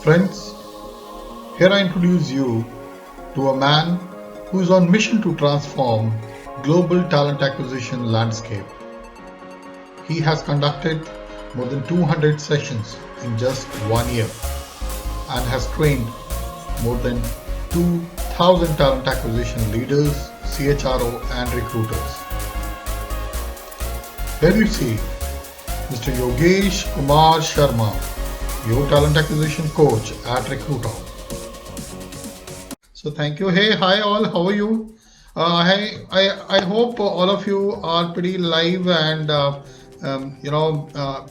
Friends, here I introduce you to a man who is on mission to transform global talent acquisition landscape. He has conducted more than 200 sessions in just 1 year and has trained more than 2,000 talent acquisition leaders, CHRO and recruiters. Here you see Mr. Yogesh Kumar Sharma, your talent acquisition coach at Recruiter. So thank you. Hey, hi all. How are you? I hope all of you are pretty live and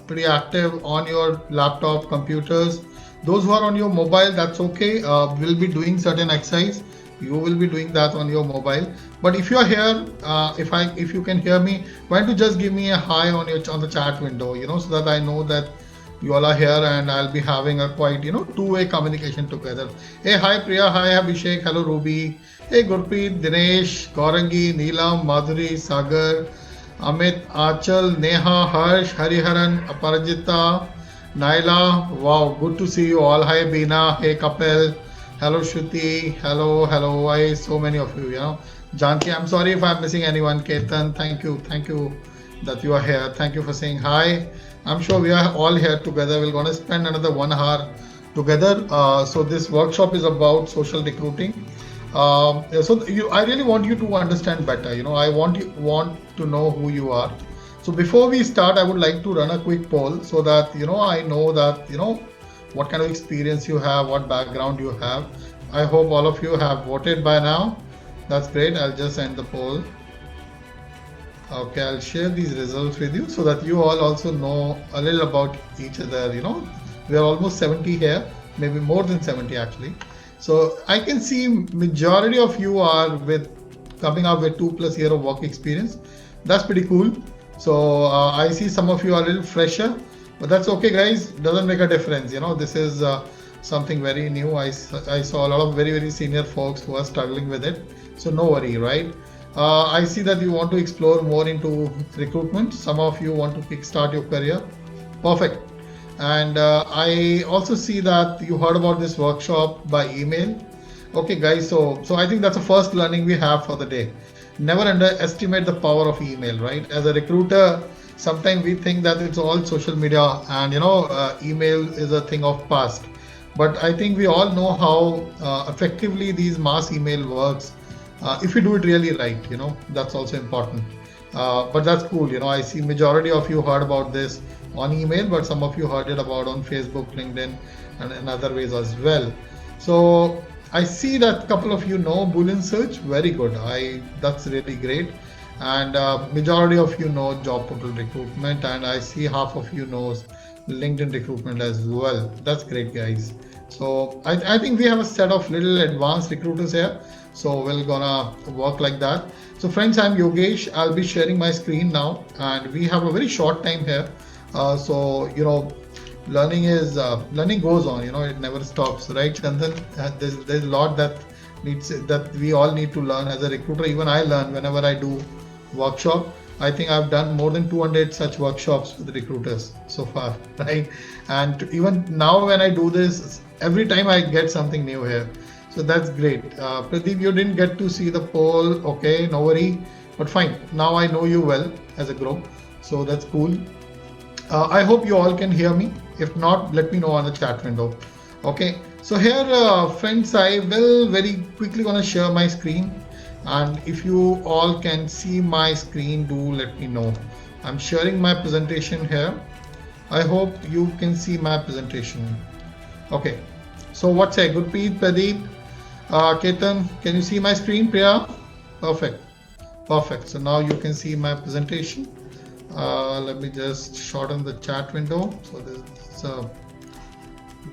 pretty active on your laptop, computers. Those who are on your mobile, that's okay. We'll be doing certain exercise. You will be doing that on your mobile. But if you are here, if you can hear me, why don't you just give me a hi on the chat window, so that I know that you all are here and I'll be having a quite two-way communication together. Hey, hi Priya, hi Abhishek, hello Ruby, hey Gurpreet, Dinesh, Gaurangi, Neelam, Madhuri, Sagar, Amit, Achal, Neha, Harsh, Hariharan, Aparajita, Naila. Wow, good to see you all. Hi Beena, hey Kapil, hello Shruti, hello. Why so many of you, Janki, I'm sorry if I'm missing anyone. Ketan, thank you that you are here. Thank you for saying hi. I'm sure we are all here together. We're going to spend another 1 hour together. So this workshop is about social recruiting. I really want you to understand better. I want to know who you are. So before we start, I would like to run a quick poll so that I know that what kind of experience you have, what background you have. I hope all of you have voted by now. That's great. I'll just end the poll. Okay, I'll share these results with you so that you all also know a little about each other. We are almost 70 here, maybe more than 70 actually. So I can see majority of you are coming up with 2+ years of work experience. That's pretty cool. So I see some of you are a little fresher, but that's okay, guys. Doesn't make a difference. This is something very new. I saw a lot of very, very senior folks who are struggling with it. So no worry, right? I see that you want to explore more into recruitment. Some of you want to kickstart your career. Perfect. And I also see that you heard about this workshop by email. Okay, guys. So I think that's the first learning we have for the day. Never underestimate the power of email, right? As a recruiter, sometimes we think that it's all social media and email is a thing of past. But I think we all know how effectively these mass email works. If you do it really right, that's also important. But that's cool. I see majority of you heard about this on email, but some of you heard it about on Facebook, LinkedIn, and in other ways as well. So I see that a couple of you know Boolean search. Very good. That's really great. And majority of you know job portal recruitment, and I see half of you knows LinkedIn recruitment as well. That's great, guys. So I think we have a set of little advanced recruiters here. So we're gonna work like that. So friends, I'm Yogesh. I'll be sharing my screen now, and we have a very short time here. Learning goes on. It never stops, right, Chandan? There's a lot that we all need to learn as a recruiter. Even I learn whenever I do workshop. I think I've done more than 200 such workshops with recruiters so far, right? And even now when I do this, every time I get something new here. So that's great. Pradeep, you didn't get to see the poll. Okay, no worry. But fine. Now I know you well as a group. So that's cool. I hope you all can hear me. If not, let me know on the chat window. Okay. So here, friends, I will very quickly gonna share my screen. And if you all can see my screen, do let me know. I'm sharing my presentation here. I hope you can see my presentation. Okay. So what's say? Gurpreet, Pradeep, Ketan, can you see my screen, Priya? Perfect. So now you can see my presentation. Let me just shorten the chat window. So there's a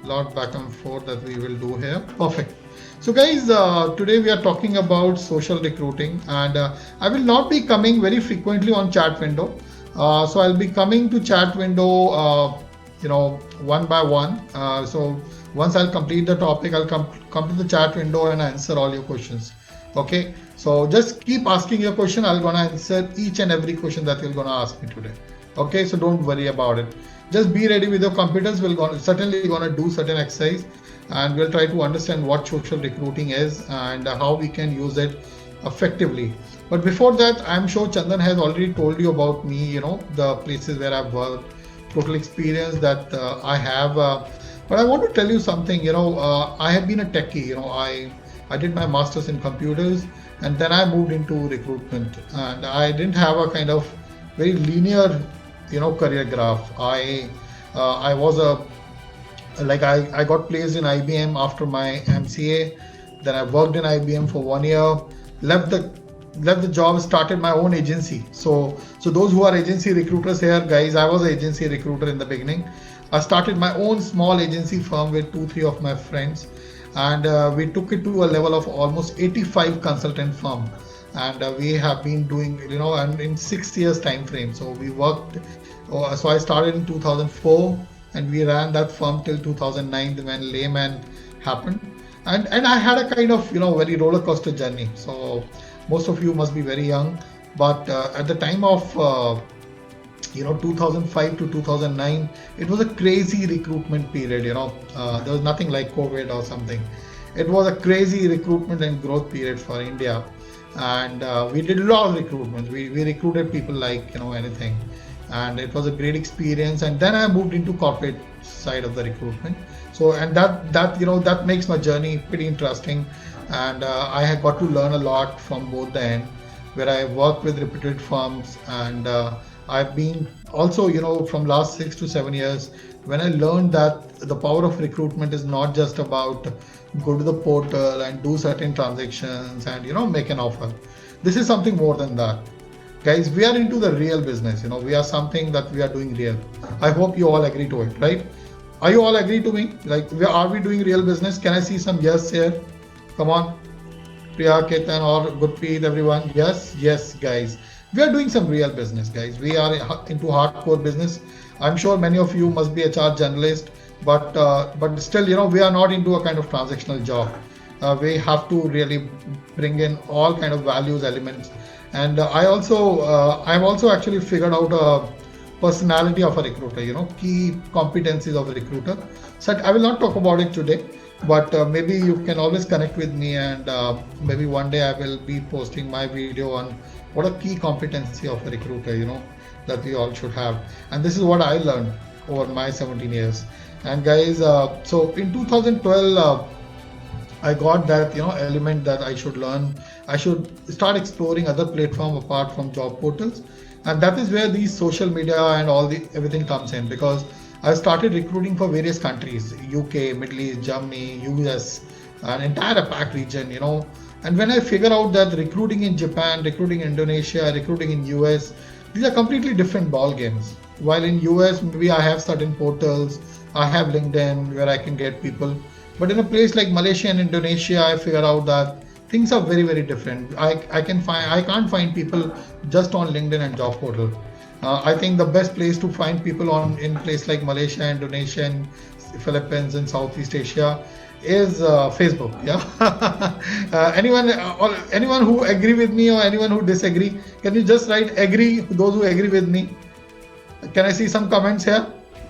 lot back and forth that we will do here. Perfect. So guys, today we are talking about social recruiting, and I will not be coming very frequently on chat window. So I'll be coming to chat window, one by one. So once I'll complete the topic, I'll come to the chat window and answer all your questions. Okay. So just keep asking your question. I'm gonna answer each and every question that you're gonna ask me today. Okay, so don't worry about it. Just be ready with your computers. Certainly gonna do certain exercise, and we'll try to understand what social recruiting is and how we can use it effectively. But before that, I'm sure Chandan has already told you about me. The places where I've worked, total experience that I have. But I want to tell you something. I have been a techie. I did my masters in computers, and then I moved into recruitment, and I didn't have a kind of very linear career graph. I was a like I got placed in IBM after my MCA. Then I worked in IBM for 1 year, left the job, started my own agency. So those who are agency recruiters here, guys, I was an agency recruiter in the beginning. I started my own small agency firm with 2 3 of my friends, and we took it to a level of almost 85 consultant firm, and we have been doing and in 6 years time frame. So we worked. So I started in 2004, and we ran that firm till 2009 when Lehman happened, and I had a kind of very roller coaster journey. So most of you must be very young, but at the time of 2005 to 2009, it was a crazy recruitment period. There was nothing like COVID or something. It was a crazy recruitment and growth period for India, and we did a lot of recruitment. We recruited people like anything, and it was a great experience. And then I moved into corporate side of the recruitment. So, and that makes my journey pretty interesting, and I have got to learn a lot from both the end, where I work with reputed firms, and I've been also from last 6 to 7 years, when I learned that the power of recruitment is not just about go to the portal and do certain transactions and make an offer. This is something more than that, guys. We are into the real business. We are something that we are doing real. I hope you all agree to it, right? Are you all agree to me? Like, are we doing real business? Can I see some yes here? Come on, Priya, Ketan, or Gurpreet, everyone. Yes, guys. We are doing some real business, guys. We are into hardcore business. I'm sure many of you must be HR journalist, but still, we are not into a kind of transactional job. We have to really bring in all kind of values elements, and I've also actually figured out a personality of a recruiter. Key competencies of a recruiter. So I will not talk about it today, but maybe you can always connect with me, and maybe one day I will be posting my video on what a key competency of a recruiter, that we all should have. And this is what I learned over my 17 years. And guys, so in 2012, I got that element that I should learn. I should start exploring other platforms apart from job portals, and that is where these social media and everything comes in, because I started recruiting for various countries: UK, Middle East, Germany, US, an entire APAC region. And when I figure out that recruiting in Japan, recruiting in Indonesia, recruiting in US, these are completely different ball games. While in US, maybe I have certain portals, I have LinkedIn where I can get people. But in a place like Malaysia and Indonesia, I figure out that things are very, very different. I can't find people just on LinkedIn and job portal. I think the best place to find people in place like Malaysia, Indonesia, and Philippines and Southeast Asia is Facebook. Yeah. Anyone who agree with me or anyone who disagree, can you just write agree? Those who agree with me, can I see some comments here?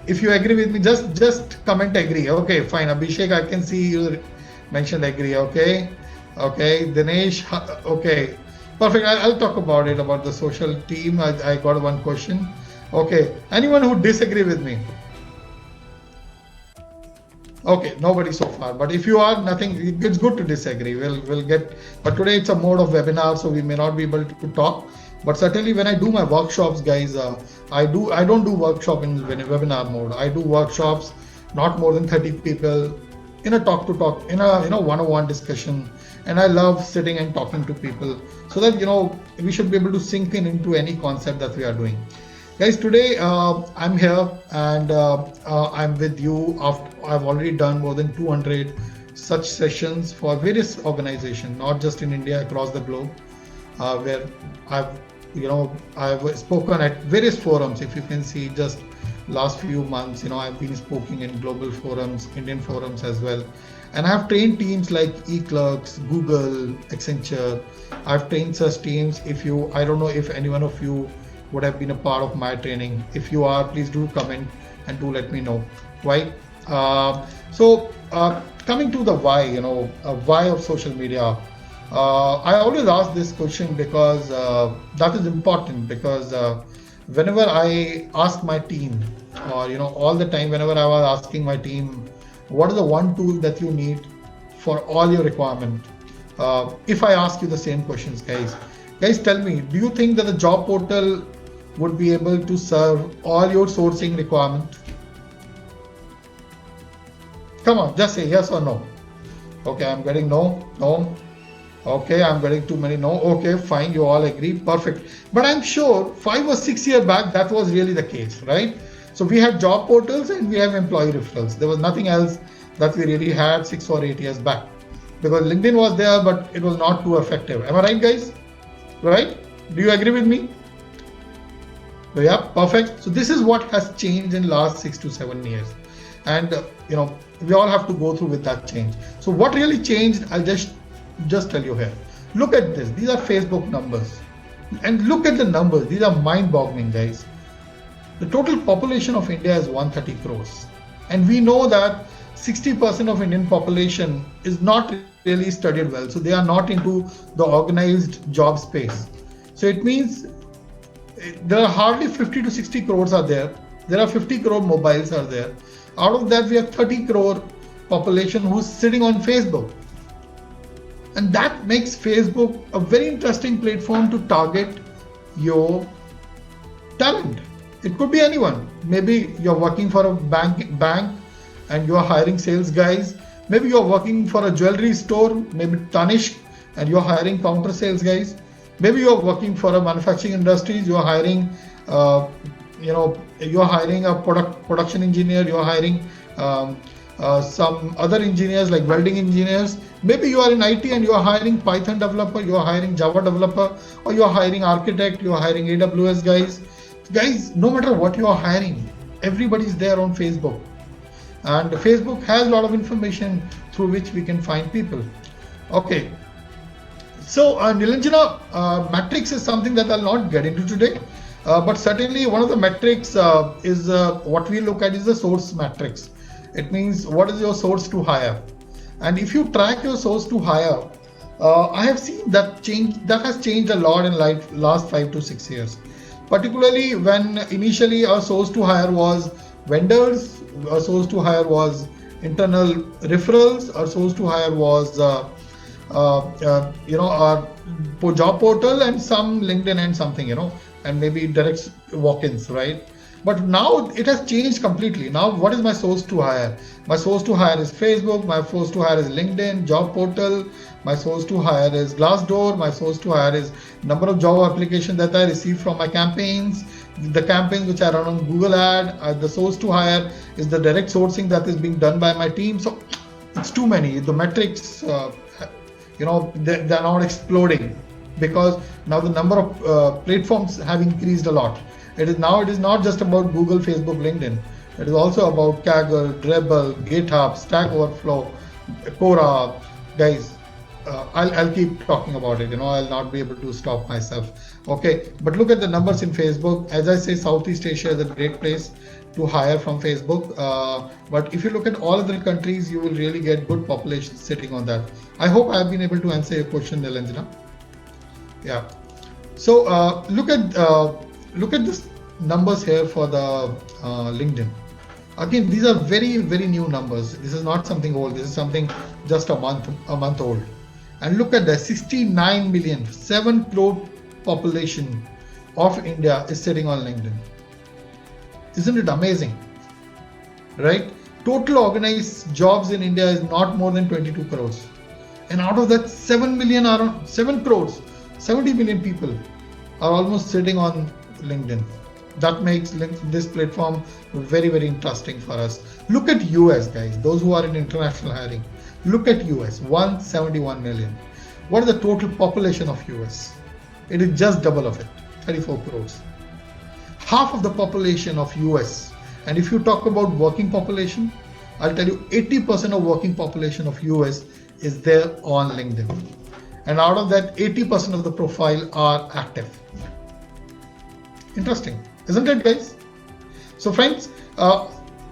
If you agree with me, just comment agree. Okay, fine. Abhishek, I can see you mentioned agree. Okay, Dinesh. Okay, perfect. I'll talk about it, about the social team. I got one question. Okay, anyone who disagree with me? Okay, nobody so far. But if you are nothing, it's good to disagree. We'll get. But today it's a mode of webinar, so we may not be able to talk. But certainly when I do my workshops, guys, I don't do workshop in webinar mode. I do workshops not more than 30 people in a talk, in a one-on-one discussion, and I love sitting and talking to people so that we should be able to sink into any concept that we are doing. Guys, today I'm here and I'm with you. I've already done more than 200 such sessions for various organizations, not just in India, across the globe, where I've spoken at various forums. If you can see, just last few months, I've been speaking in global forums, Indian forums as well. And I've trained teams like eClerx, Google, Accenture. I've trained such teams. I don't know if any one of you would have been a part of my training. If you are, please do comment and do let me know. Right? Coming to the why, why of social media. I always ask this question because that is important, because whenever I ask my team, or all the time whenever I was asking my team, what is the one tool that you need for all your requirement? If I ask you the same questions, guys tell me, do you think that the job portal would be able to serve all your sourcing requirement? Come on, just say yes or no. Okay, I'm getting no. Okay, I'm getting too many no. Okay, fine, you all agree, perfect. But I'm sure 5 or 6 years back, that was really the case, right? So we had job portals and we have employee referrals. There was nothing else that we really had 6 or 8 years back, because LinkedIn was there, but it was not too effective. Am I right, guys? Right? Do you agree with me? So yeah, perfect. So this is what has changed in last 6 to 7 years. And we all have to go through with that change. So what really changed, I'll just tell you here. Look at this. These are Facebook numbers. And look at the numbers. These are mind-boggling, guys. The total population of India is 130 crores. And we know that 60% of Indian population is not really studied well. So they are not into the organized job space. So it means there are hardly 50 to 60 crores are there. There are 50 crore mobiles are there. Out of that, we have 30 crore population who's sitting on Facebook. And that makes Facebook a very interesting platform to target your talent. It could be anyone. Maybe you're working for a bank and you're hiring sales guys. Maybe you're working for a jewelry store, maybe Tanishq, and you're hiring counter sales guys. Maybe you're working for a manufacturing industries, you're hiring you're hiring a production engineer, you're hiring some other engineers like welding engineers. Maybe you are in IT and you're hiring Python developer, you're hiring Java developer, or you're hiring architect, you're hiring AWS guys. Guys, no matter what you are hiring, everybody's there on Facebook. And Facebook has a lot of information through which we can find people. Okay. So Nilanjana, metrics is something that I'll not get into today. But certainly one of the metrics is what we look at is the source matrix. It means what is your source to hire. And if you track your source to hire, I have seen that has changed a lot in last 5 to 6 years. Particularly when initially our source to hire was vendors, our source to hire was internal referrals, our source to hire was our job portal and some LinkedIn and something, and maybe direct walk-ins, right? But now it has changed completely. Now, what is my source to hire? My source to hire is Facebook. My source to hire is LinkedIn, job portal. My source to hire is Glassdoor. My source to hire is number of job applications that I receive from my campaigns, the campaigns which I run on Google Ad. The source to hire is the direct sourcing that is being done by my team. So it's too many. The metrics, they're not exploding, because now the number of platforms have increased a lot. It is not just about Google, Facebook, LinkedIn. It is also about Kaggle, Dribbble, GitHub, Stack Overflow, Quora. Guys, I'll keep talking about it. I'll not be able to stop myself. Okay, but look at the numbers in Facebook. As I say, Southeast Asia is a great place to hire from Facebook. But if you look at all other countries, you will really get good populations sitting on that. I hope I have been able to answer your question, Nilanjana. Yeah. So look at this numbers here for the LinkedIn. Again, these are very, very new numbers. This is not something old. This is something just a month old. And look at the 69 million, 7 crore population of India is sitting on LinkedIn. Isn't it amazing? Right? Total organized jobs in India is not more than 22 crores. And out of that, 7 crores, 70 million people are almost sitting on LinkedIn. That makes this platform very, very interesting for us. Look at US, guys, those who are in international hiring. Look at US, 171 million. What is the total population of US? It is just double of it, 34 crores. Half of the population of US. And if you talk about working population, I'll tell you 80% of working population of US is there on LinkedIn. And out of that, 80% of the profile are active. Interesting, isn't it, guys? So friends,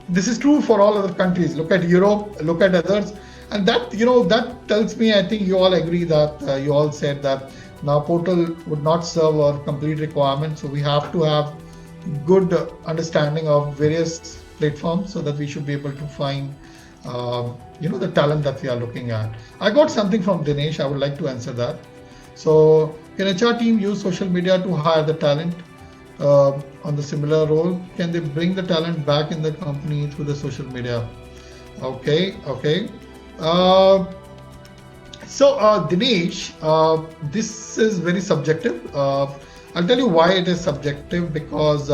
this is true for all other countries. Look at Europe, look at others, and that that tells me, I think you all agree that you all said that now portal would not serve our complete requirement. So we have to have good understanding of various platforms so that we should be able to find the talent that we are looking at. I got something from Dinesh. I would like to answer that. So can HR team use social media to hire the talent on the similar role? Can they bring the talent back in the company through the social media? Okay. Dinesh, this is very subjective. I'll tell you why it is subjective, because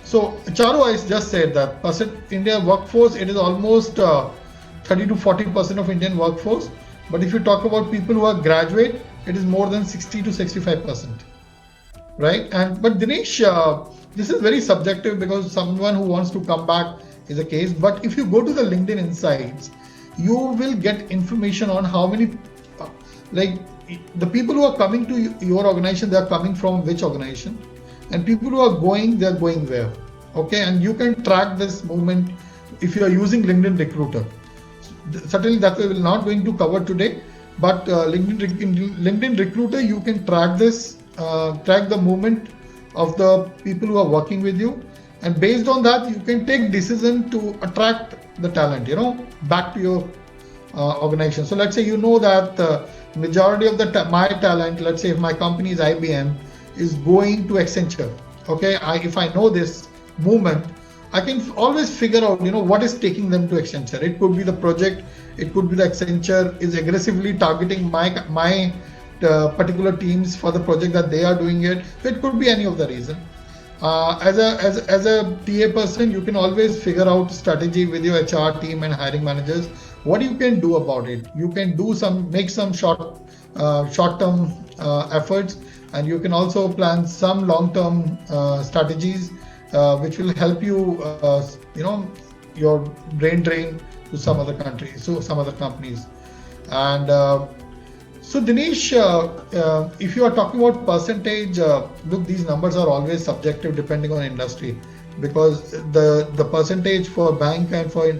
so Charu, I just said that India workforce, it is almost 30 to 40% of Indian workforce. But if you talk about people who are graduate, it is more than 60 to 65%, right? But Dinesh, this is very subjective because someone who wants to come back is a case. But if you go to the LinkedIn Insights, you will get information on how many, like the people who are coming to your organization, they are coming from which organization, and people who are going, they are going where. Okay, and you can track this movement if you are using LinkedIn Recruiter. Certainly that we will not going to cover today, but LinkedIn Recruiter, you can track this, track the movement of the people who are working with you, and based on that you can take decision to attract the talent back to your organization. So let's say that majority of my talent, let's say if my company is IBM, is going to Accenture. Okay, if I know this movement, I can always figure out what is taking them to Accenture. It could be the project, it could be the Accenture is aggressively targeting my particular teams for the project that they are doing it. So it could be any of the reason. As a TA person, you can always figure out strategy with your HR team and hiring managers. What you can do about it? You can make some short-term efforts, and you can also plan some long-term strategies which will help you, your brain drain to some other countries, so some other companies. And so Dinesh, if you are talking about percentage, look, these numbers are always subjective depending on industry, because the percentage for bank and for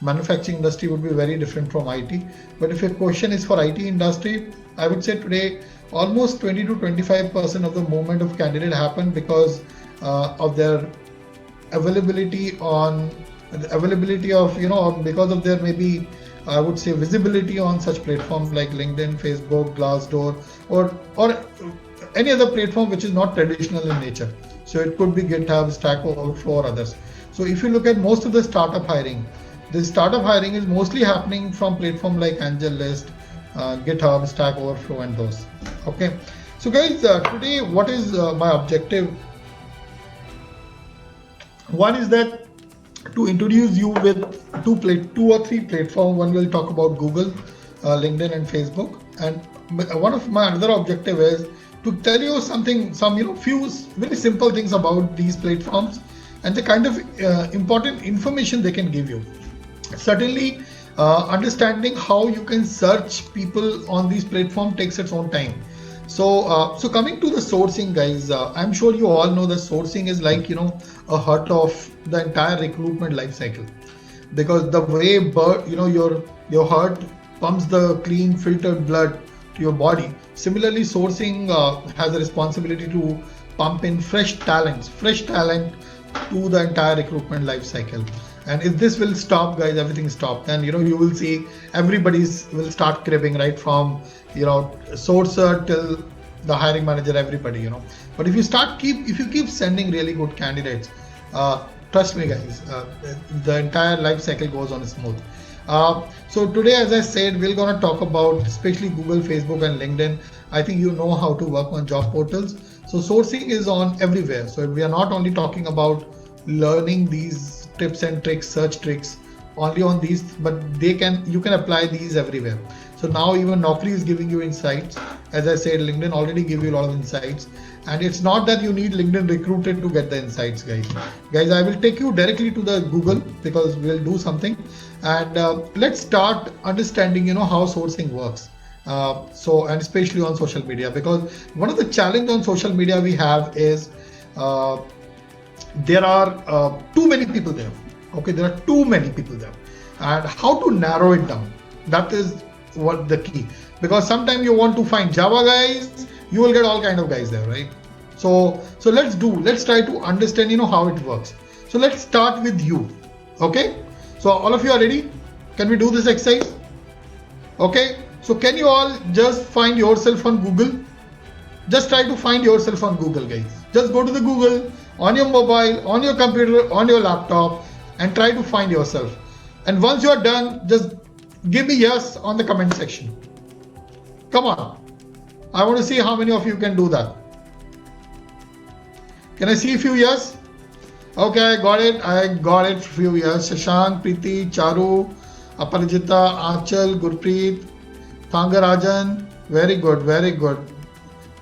manufacturing industry would be very different from IT. But if your question is for IT industry, I would say today almost 20 to 25% of the movement of candidate happen because of their availability of because of their, maybe I would say, visibility on such platforms like LinkedIn, Facebook, Glassdoor, or any other platform which is not traditional in nature. So it could be GitHub, Stack Overflow, or others. So if you look at most of the startup hiring, the startup hiring is mostly happening from platform like AngelList, GitHub, Stack Overflow, and those. Okay. So guys, today what is my objective? One is that to introduce you with two or three platforms. One will talk about Google, LinkedIn, and Facebook. And one of my other objective is to tell you few very simple things about these platforms and the kind of important information they can give you. Certainly, understanding how you can search people on these platforms takes its own time. So coming to the sourcing, guys, I'm sure you all know that sourcing is like, a heart of the entire recruitment life cycle, because the way your heart pumps the clean filtered blood to your body. Similarly, sourcing has a responsibility to pump in fresh talent to the entire recruitment life cycle. And if this will stop, guys, everything stops. Then you will see everybody's will start cribbing, right from sourcer till the hiring manager, everybody. But if you keep sending really good candidates, trust me, guys, the entire life cycle goes on smooth. So today, as I said, we're gonna talk about especially Google, Facebook, and LinkedIn. I think you know how to work on job portals. So sourcing is on everywhere. So we are not only talking about learning these tips and tricks, search tricks only on these, but you can apply these everywhere. So now even Naukri is giving you insights. As I said, LinkedIn already give you a lot of insights, and it's not that you need LinkedIn Recruiter to get the insights, guys. I will take you directly to the Google because we'll do something, and let's start understanding how sourcing works. And especially on social media, because one of the challenge on social media we have is there are too many people there. Okay, there are too many people there, and how to narrow it down, that is what the key. Because sometimes you want to find Java guys, you will get all kind of guys there, right? So let's try to understand how it works. So let's start with you. Okay, so all of you are ready? Can we do this exercise? Okay, so can you all just find yourself on Google? Just try to find yourself on Google, guys. Just go to the Google on your mobile, on your computer, on your laptop, and try to find yourself. And once you are done, just give me yes on the comment section. Come on, I want to see how many of you can do that. Can I see a few yes? Okay, I got it. Few yes. Shashank, Preeti, Charu, Aparajita, Achal, Gurpreet, Thangarajan. Very good.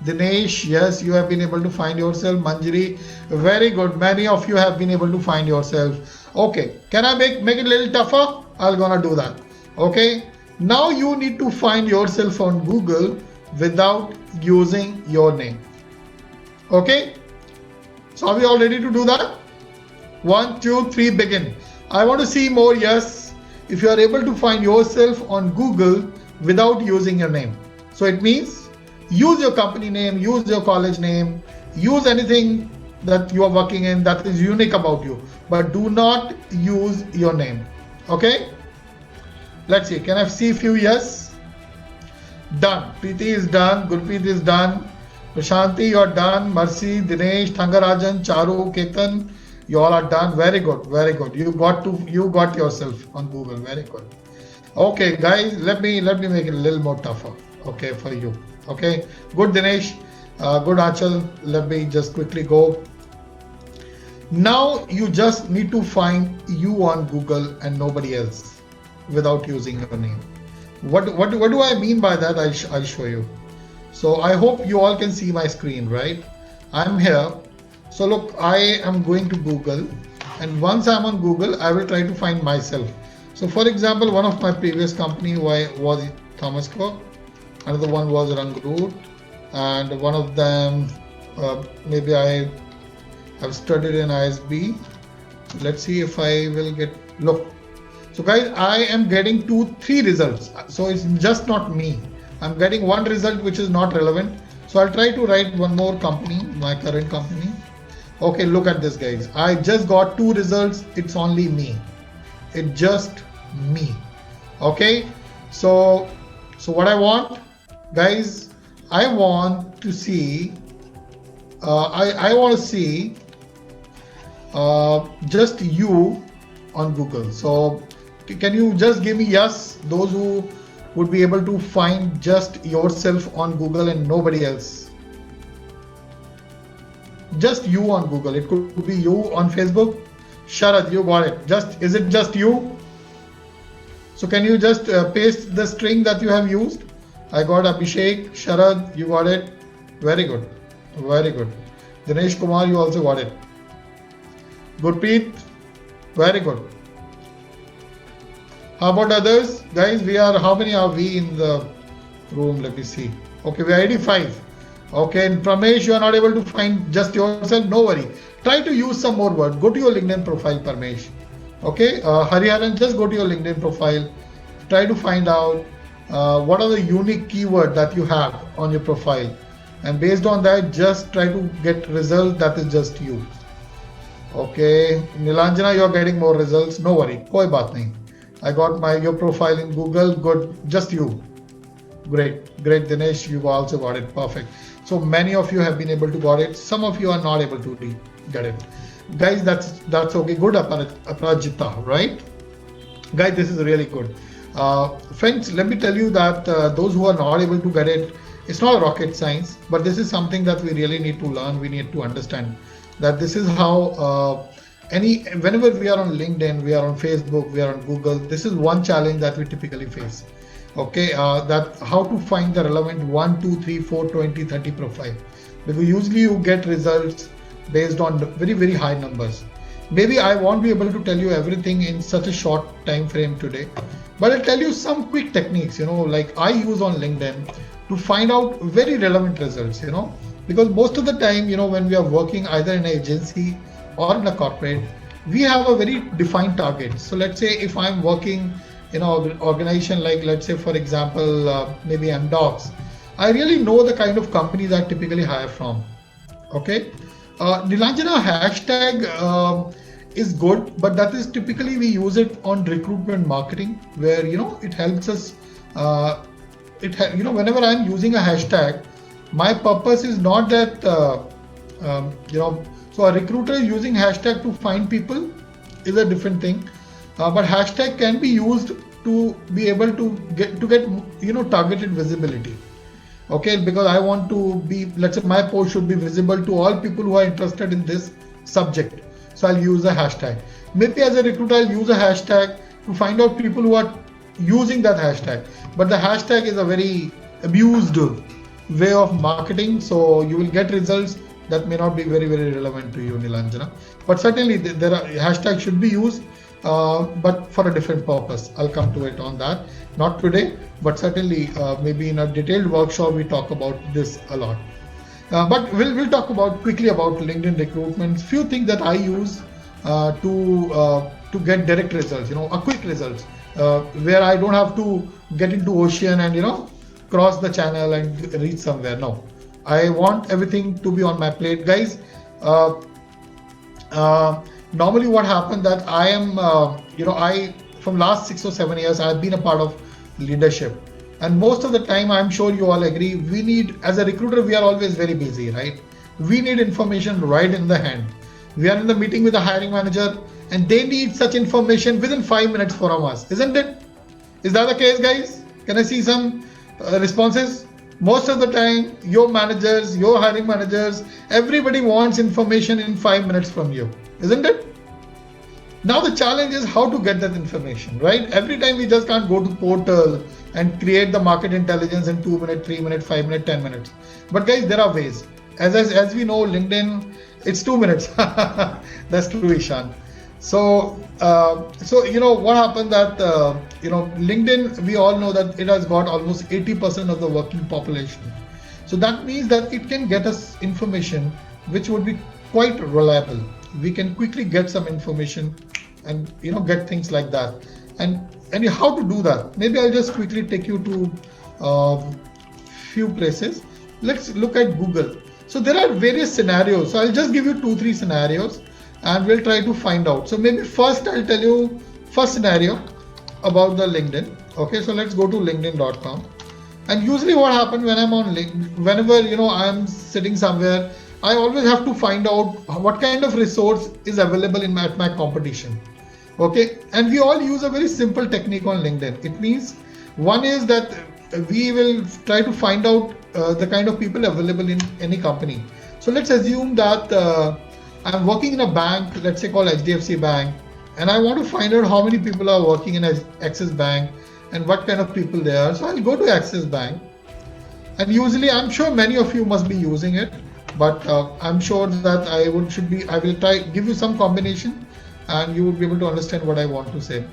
Dinesh, yes, you have been able to find yourself. Manjari, very good. Many of you have been able to find yourself. Okay, can I make it a little tougher? I'm gonna do that. Okay, now you need to find yourself on Google without using your name. Okay, so are we all ready to do that? 1, 2, 3, begin. I want to see more yes if you are able to find yourself on Google without using your name. So it means use your company name, use your college name, use anything that you are working in that is unique about you, but do not use your name. Okay, let's see, can I see a few yes? Done. Preeti is done, Gurpreet is done, Prashanti, you are done, Mercy, Dinesh, Thangarajan, Charu, Ketan, you all are done. Very good. You got yourself on Google. Very good. Okay, guys, let me make it a little more tougher. Okay, for you. Okay, good Dinesh, good Achal. Let me just quickly go. Now you just need to find you on Google and nobody else without using your name. What do I mean by that? I'll show you. So I hope you all can see my screen, right? I'm here. So look, I am going to Google, and once I'm on Google, I will try to find myself. So for example, one of my previous company was Thomas Cook, another one was Rangroot, and one of them maybe I have studied in ISB. Let's see if I will get, look. So guys, I am getting 2-3 results. So it's just not me. I'm getting one result which is not relevant. So I'll try to write one more company, my current company. Okay, look at this, guys. I just got 2 results. It's only me. It's just me. Okay. So what I want, guys, I want to see. I want to see just you on Google. So can you just give me yes, those who would be able to find just yourself on Google and nobody else? Just you on Google. It could be you on Facebook. Sharad, you got it. Is it just you? So can you just paste the string that you have used? I got Abhishek, Sharad, you got it. Very good. Dinesh Kumar, you also got it. Gurpreet, very good. How about others? Guys, how many are we in the room? Let me see. Okay, we are 85. Okay, and Pramesh, you are not able to find just yourself. No worry. Try to use some more words. Go to your LinkedIn profile, Pramesh. Okay, Hariharan, just go to your LinkedIn profile. Try to find out what are the unique keywords that you have on your profile. And based on that, just try to get results that is just you. Okay, Nilanjana, you are getting more results. No worry. Koi baat nahi. I got your profile in Google. Good, just you. Great, Dinesh, you also got it. Perfect. So many of you have been able to got it. Some of you are not able to get it. Guys, that's okay. Good, Aparajita, right? Guys, this is really good. Friends, let me tell you that those who are not able to get it, it's not rocket science, but this is something that we really need to learn. We need to understand that this is how whenever we are on LinkedIn, we are on Facebook, we are on Google, this is one challenge that we typically face. Okay, that how to find the relevant 1, 2, 3, 4, 20, 30 profile, because usually you get results based on very, very high numbers. Maybe I won't be able to tell you everything in such a short time frame today, but I'll tell you some quick techniques, like I use on LinkedIn to find out very relevant results, because most of the time, when we are working either in an agency or in a corporate, we have a very defined target. So let's say if I'm working in an organization like, let's say, for example, maybe MDocs, I really know the kind of companies I typically hire from. Okay. Nilanjana, hashtag is good, but that is typically we use it on recruitment marketing, where it helps us. Whenever I'm using a hashtag, my purpose is not that So a recruiter using hashtag to find people is a different thing, but hashtag can be used to be able to get targeted visibility. Okay, because I want to be, let's say my post should be visible to all people who are interested in this subject. So I'll use a hashtag. Maybe as a recruiter, I'll use a hashtag to find out people who are using that hashtag. But the hashtag is a very abused way of marketing. So you will get results that may not be very, very relevant to you, Nilanjana. But certainly there are hashtags should be used, but for a different purpose. I'll come to it on that. Not today, but certainly maybe in a detailed workshop we talk about this a lot. But we'll talk quickly about LinkedIn recruitment. Few things that I use to get direct results. A quick results where I don't have to get into ocean and cross the channel and reach somewhere. No, I want everything to be on my plate, guys. Normally, what happened that I am, I from last 6 or 7 years I've been a part of leadership, and most of the time I'm sure you all agree, we need, as a recruiter, we are always very busy, right? We need information right in the hand. We are in the meeting with the hiring manager and they need such information within 5 minutes from us, isn't it? Is that the case, guys? Can I see some responses? Most of the time your managers, your hiring managers, everybody wants information in 5 minutes from you, isn't it? Now the challenge is how to get that information, right? Every time we just can't go to portal and create the market intelligence in 2 minutes, 3 minutes, 5 minutes, 10 minutes. But guys, there are ways. As we know, LinkedIn, it's 2 minutes. That's true, Ishan. So what happened that LinkedIn, we all know that it has got almost 80% of the working population. So that means that it can get us information which would be quite reliable. We can quickly get some information and get things like that. And how to do that? Maybe I'll just quickly take you to few places. Let's look at Google. So there are various scenarios. So I'll just give you 2-3 scenarios and we'll try to find out. So maybe first I'll tell you first scenario about the LinkedIn. Okay, so let's go to linkedin.com. And usually what happens when I'm on LinkedIn, whenever I'm sitting somewhere, I always have to find out what kind of resource is available at my competition. Okay, and we all use a very simple technique on LinkedIn. It means one is that we will try to find out the kind of people available in any company. So let's assume that I'm working in a bank, let's say called HDFC Bank, and I want to find out how many people are working in Axis Bank and what kind of people they are. So I'll go to Axis Bank, and usually I'm sure many of you must be using it, but I'm sure that I will try give you some combination and you would be able to understand what I want to say.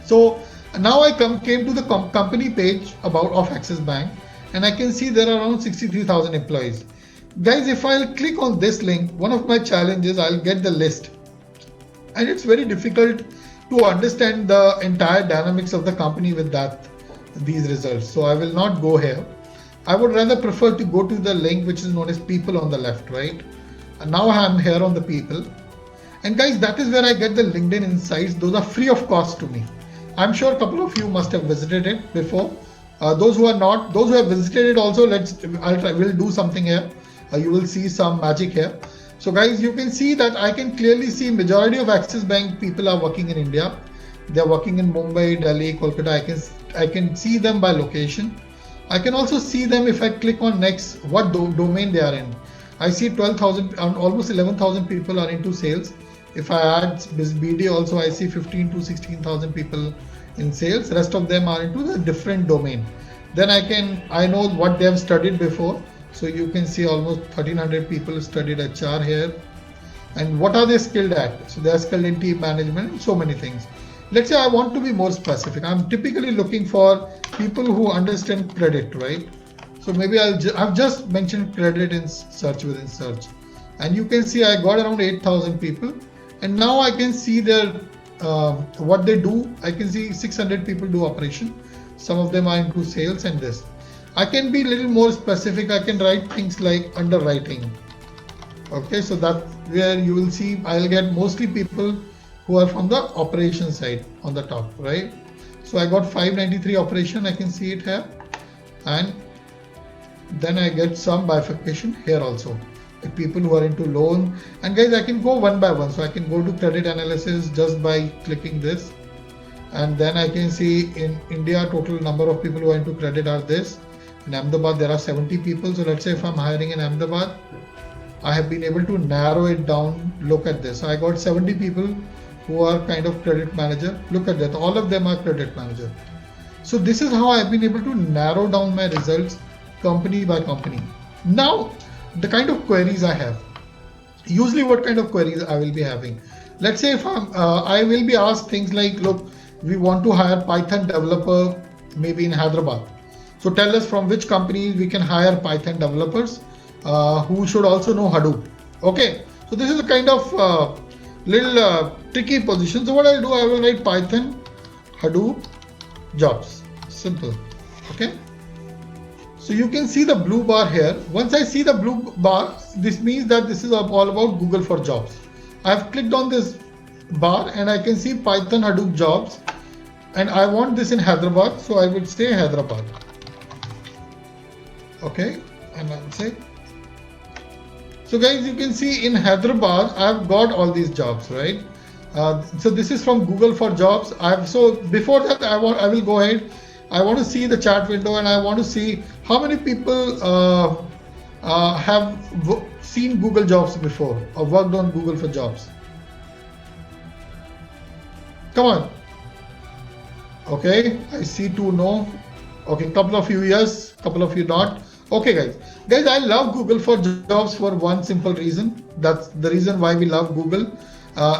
So now I came to the company page of Axis Bank, and I can see there are around 63,000 employees. Guys, if I'll click on this link, one of my challenges, I'll get the list. And it's very difficult to understand the entire dynamics of the company with these results. So I will not go here. I would rather prefer to go to the link which is known as people on the left, right? And now I'm here on the people. And guys, that is where I get the LinkedIn insights. Those are free of cost to me. I'm sure a couple of you must have visited it before. Those who are not, those who have visited it also, we'll do something here. You will see some magic here. So guys, you can see that I can clearly see majority of Axis Bank people are working in India. They're working in Mumbai, Delhi, Kolkata. I can see them by location. I can also see them if I click on next, what domain they are in. I see 12,000, almost 11,000 people are into sales. If I add this BD also, I see 15 to 16,000 people in sales. Rest of them are into the different domain. Then I know what they have studied before. So you can see almost 1,300 people studied HR here. and what are they skilled at. So they are skilled in team management and so many things. Let's say I want to be more specific. I'm typically looking for people who understand credit, right? So maybe I've just mentioned credit in search within search, and you can see I got around 8,000 people, and now I can see their what they do. I can see 600 people do operation. Some of them are into sales and this. I can be a little more specific. I can write things like underwriting. Okay, so that's where you will see I'll get mostly people who are from the operation side on the top, right? So I got 593 operation, I can see it here, and then I get some bifurcation here also, like people who are into loan. And guys, I can go one by one, so I can go to credit analysis just by clicking this, and then I can see in India total number of people who are into credit are this. In Ahmedabad there are 70 people, so let's say if I'm hiring in Ahmedabad, I have been able to narrow it down. Look at this, I got 70 people who are kind of credit manager. Look at that, all of them are credit manager. So this is how I've been able to narrow down my results company by company. Now the kind of queries I have, usually what kind of queries I will be having. Let's say if I will be asked things like, look, we want to hire Python developer maybe in Hyderabad. So tell us from which companies we can hire Python developers who should also know Hadoop. Okay, so this is a kind of little tricky position. So what I'll do, I will write Python Hadoop jobs. Simple. Okay. So you can see the blue bar here. Once I see the blue bar, this means that this is all about Google for Jobs. I have clicked on this bar and I can see Python Hadoop jobs, and I want this in Hyderabad, so I will say Hyderabad. Okay, and I'll say. So guys, you can see in Hyderabad, I've got all these jobs, right? So this is from Google for Jobs. So before that, I will go ahead. I want to see the chat window, and I want to see how many people have seen Google Jobs before or worked on Google for Jobs. Come on. Okay, I see 2 no. Okay, couple of you yes, couple of you not. Okay guys, I love Google for Jobs for one simple reason. That's the reason why we love Google,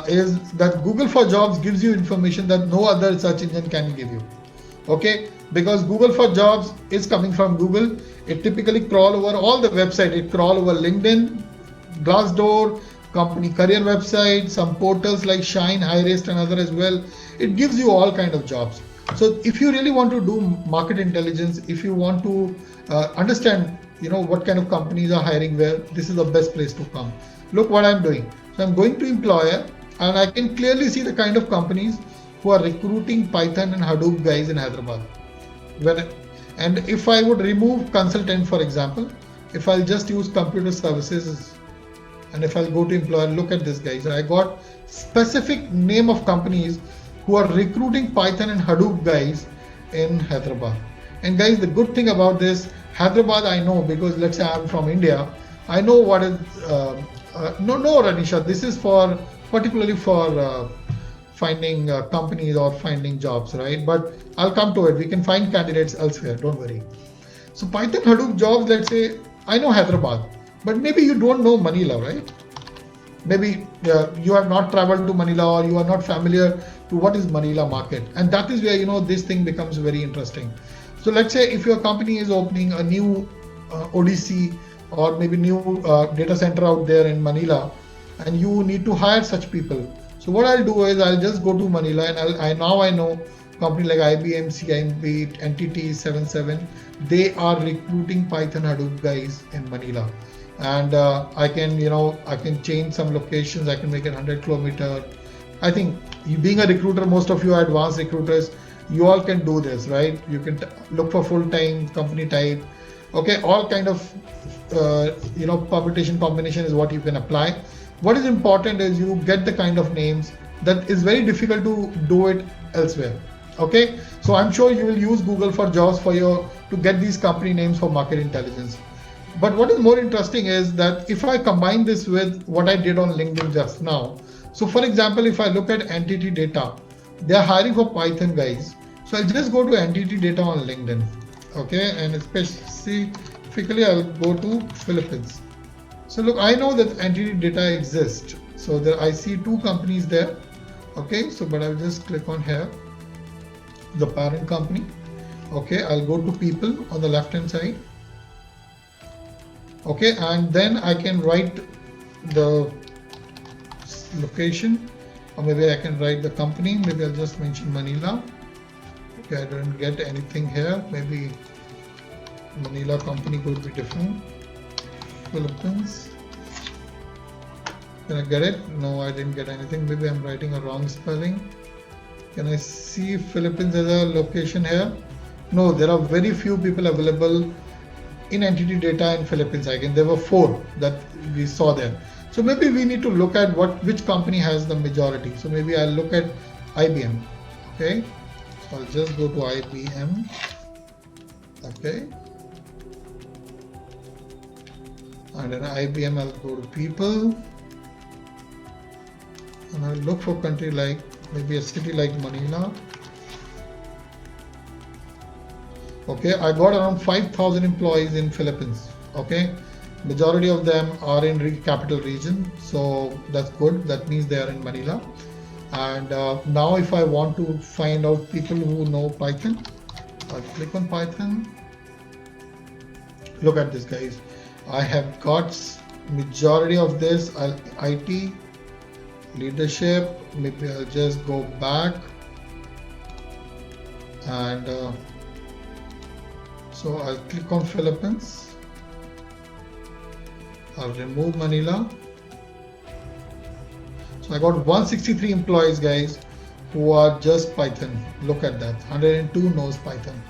is that Google for Jobs gives you information that no other search engine can give you. Okay, because Google for Jobs is coming from Google. It typically crawl over all the website. It crawl over LinkedIn, Glassdoor, company career website, some portals like Shine, Hirist and other as well. It gives you all kind of jobs. So if you really want to do market intelligence, if you want to understand, what kind of companies are hiring where, this is the best place to come. Look what I'm doing. So I'm going to employer, and I can clearly see the kind of companies who are recruiting Python and Hadoop guys in Hyderabad. And if I would remove consultant, for example, if I'll just use computer services, and if I'll go to employer, look at this guys. I got specific name of companies who are recruiting Python and Hadoop guys in Hyderabad. And guys, the good thing about this, Hyderabad I know, because let's say I'm from India, I know what is, no Ranisha, this is particularly for finding companies or finding jobs, right? But I'll come to it. We can find candidates elsewhere, don't worry. So Python Hadoop jobs, let's say, I know Hyderabad, but maybe you don't know Manila, right? Maybe you have not traveled to Manila, or you are not familiar to what is Manila market. And that is where, this thing becomes very interesting. So let's say if your company is opening a new ODC or maybe new data center out there in Manila, and you need to hire such people. So what I'll do is I'll just go to Manila, and now I know company like IBM, CIMB, NTT 77, they are recruiting Python Hadoop guys in Manila. And I can change some locations. I can make it 100 kilometer. I think being a recruiter, most of you are advanced recruiters, you all can do this, right? You can look for full-time, company type. Okay, all kind of permutation combination is what you can apply. What is important is you get the kind of names that is very difficult to do it elsewhere. Okay, so I'm sure you will use Google for Jobs to get these company names for market intelligence. But what is more interesting is that if I combine this with what I did on LinkedIn just now. So for example, if I look at NTT Data, they are hiring for Python guys. So I'll just go to NTT Data on LinkedIn. Okay, and specifically I'll go to Philippines. So look, I know that NTT Data exists. So there I see 2 companies there. Okay, so but I'll just click on here, the parent company. Okay, I'll go to people on the left hand side. Okay, and then I can write the location, or maybe I can write the company. Maybe I'll just mention Manila. Okay, I didn't get anything here. Maybe Manila company could be different. Philippines. Can I get it? No, I didn't get anything. Maybe I'm writing a wrong spelling. Can I see Philippines as a location here? No, there are very few people available in entity data in Philippines. Again, there were 4 that we saw there. So maybe we need to look at which company has the majority. So maybe I'll look at IBM. Okay, so I'll just go to IBM. Okay, and then IBM, I'll go to people, and I'll look for country like maybe a city like Manila. Okay, I got around 5,000 employees in Philippines. Okay, majority of them are in capital region, so that's good. That means they are in Manila. And now if I want to find out people who know Python, I'll click on Python. Look at this, guys. I have got majority of this. IT leadership. Maybe I'll just go back and so I'll click on Philippines. I'll remove Manila. So I got 163 employees, guys, who are just Python. Look at that. 102 knows Python.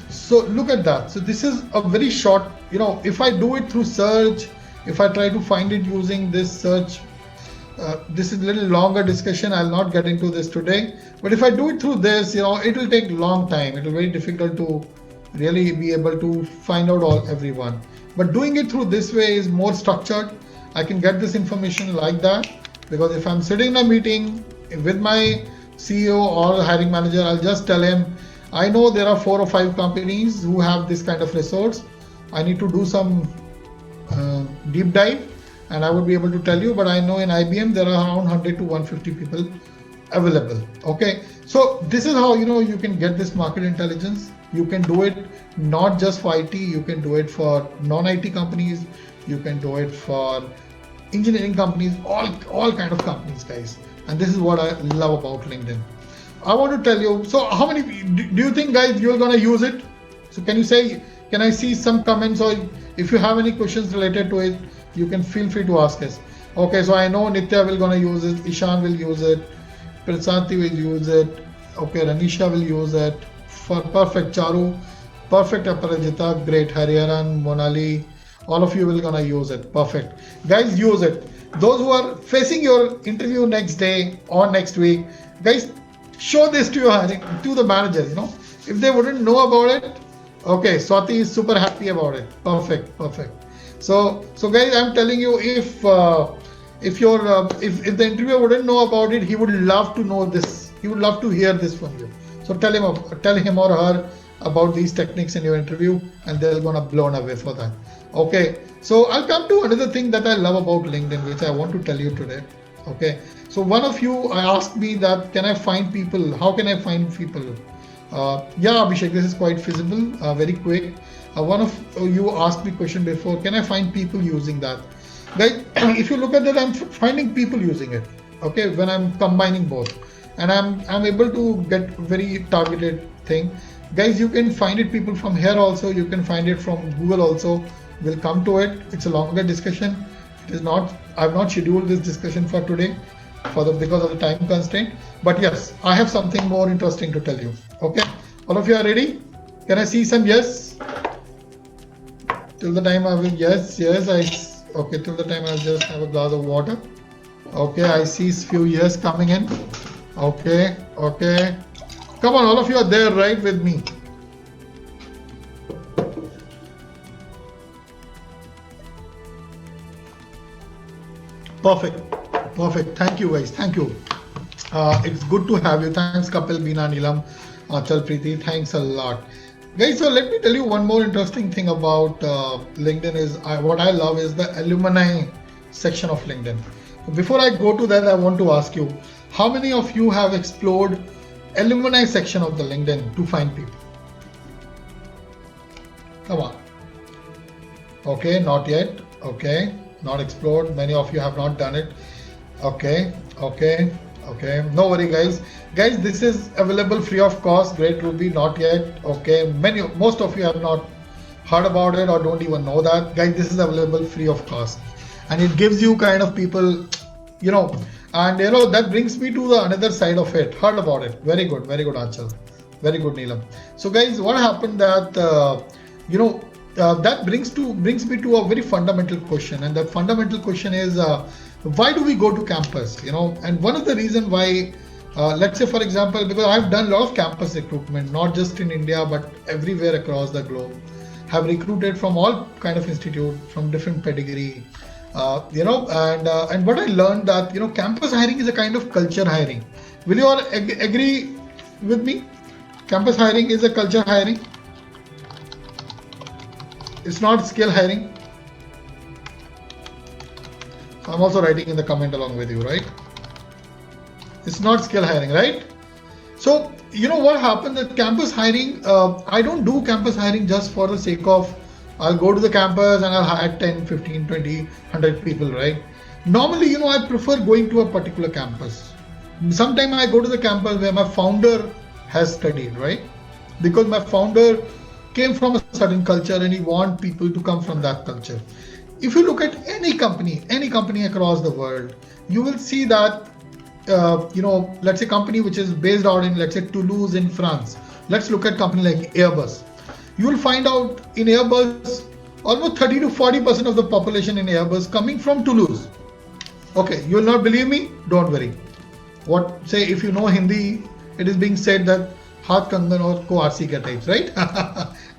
So look at that. So this is a very short, if I do it through search, if I try to find it using this search, this is a little longer discussion. I'll not get into this today. But if I do it through this, it will take long time. It will be very difficult to really be able to find out everyone. But doing it through this way is more structured. I can get this information like that, because if I'm sitting in a meeting with my CEO or hiring manager, I'll just tell him, I know there are 4 or 5 companies who have this kind of resource. I need to do some deep dive, and I would be able to tell you. But I know in IBM there are around 100 to 150 people available. Okay, so this is how you can get this market intelligence. You can do it not just for IT. You can do it for non-IT companies. You can do it for engineering companies, all kind of companies, guys. And this is what I love about LinkedIn. I want to tell you, so how many do you think, guys, you're gonna use it? So can I see some comments, or if you have any questions related to it, you can feel free to ask us. Okay, so I know Nitya will gonna use it, Ishan will use it, Prasanti will use it, okay, Ranisha will use it. For perfect, Charu, perfect, Aparajita, great, Hariharan, Monali, all of you will gonna use it. Perfect, guys, use it. Those who are facing your interview next day or next week, guys, show this to the manager. If they wouldn't know about it, okay, Swati is super happy about it. Perfect. So guys, I'm telling you, if the interviewer wouldn't know about it, he would love to know this. He would love to hear this from you. So tell him or her about these techniques in your interview, and they're gonna blown away for that. Okay, so I'll come to another thing that I love about LinkedIn, which I want to tell you today. Okay, so one of you asked me that, can I find people? How can I find people? Yeah, Abhishek, this is quite feasible, very quick. One of you asked me question before, can I find people using that? Guys, if you look at that, I'm finding people using it. Okay, when I'm combining both, and I'm able to get very targeted thing. Guys, you can find it people from here also. You can find it from Google also. We'll come to it. It's a longer discussion. It is not. I've not scheduled this discussion for today, because of the time constraint. But yes, I have something more interesting to tell you. Okay, all of you are ready? Can I see some yes? Till the time I will yes. Okay, till the time I'll just have a glass of water. Okay, I see few yes coming in. Okay. Come on, all of you are there, right, with me? Perfect. Thank you, guys. Thank you. It's good to have you. Thanks, Kapil, Beena, Neelam, Achal, Preeti. Thanks a lot. Guys, so let me tell you one more interesting thing about LinkedIn is what I love is the alumni section of LinkedIn. Before I go to that, I want to ask you, how many of you have explored alumni section of the LinkedIn to find people? Come on. Okay, not yet. Okay, not explored. Many of you have not done it. Okay. No worry, guys. Guys, this is available free of cost. Great Ruby, not yet. Okay, most of you have not heard about it or don't even know that. Guys, this is available free of cost, and it gives you kind of people, and that brings me to the another side of it. Heard about it? Very good, Achal. Very good, Neelam. So, guys, what happened that that brings me to a very fundamental question, and that fundamental question is why do we go to campus? And one of the reasons why, let's say for example, because I've done a lot of campus recruitment, not just in India but everywhere across the globe, have recruited from all kind of institute, from different pedigree, and what I learned that campus hiring is a kind of culture hiring. Will you all agree with me? Campus hiring is a culture hiring. It's not skill hiring. I'm also writing in the comment along with you, right? It's not skill hiring, right? So, what happened that campus hiring, I don't do campus hiring just for the sake of, I'll go to the campus and I'll hire 10, 15, 20, 100 people, right? Normally, I prefer going to a particular campus. Sometimes I go to the campus where my founder has studied, right? Because my founder came from a certain culture and he wants people to come from that culture. If you look at any company across the world, you will see that, let's say company which is based out in, let's say Toulouse in France. Let's look at company like Airbus. You will find out in Airbus, almost 30 to 40% of the population in Airbus coming from Toulouse. Okay, you will not believe me? Don't worry. If you know Hindi, it is being said that Haath Kangan or Ko RC ka types, right?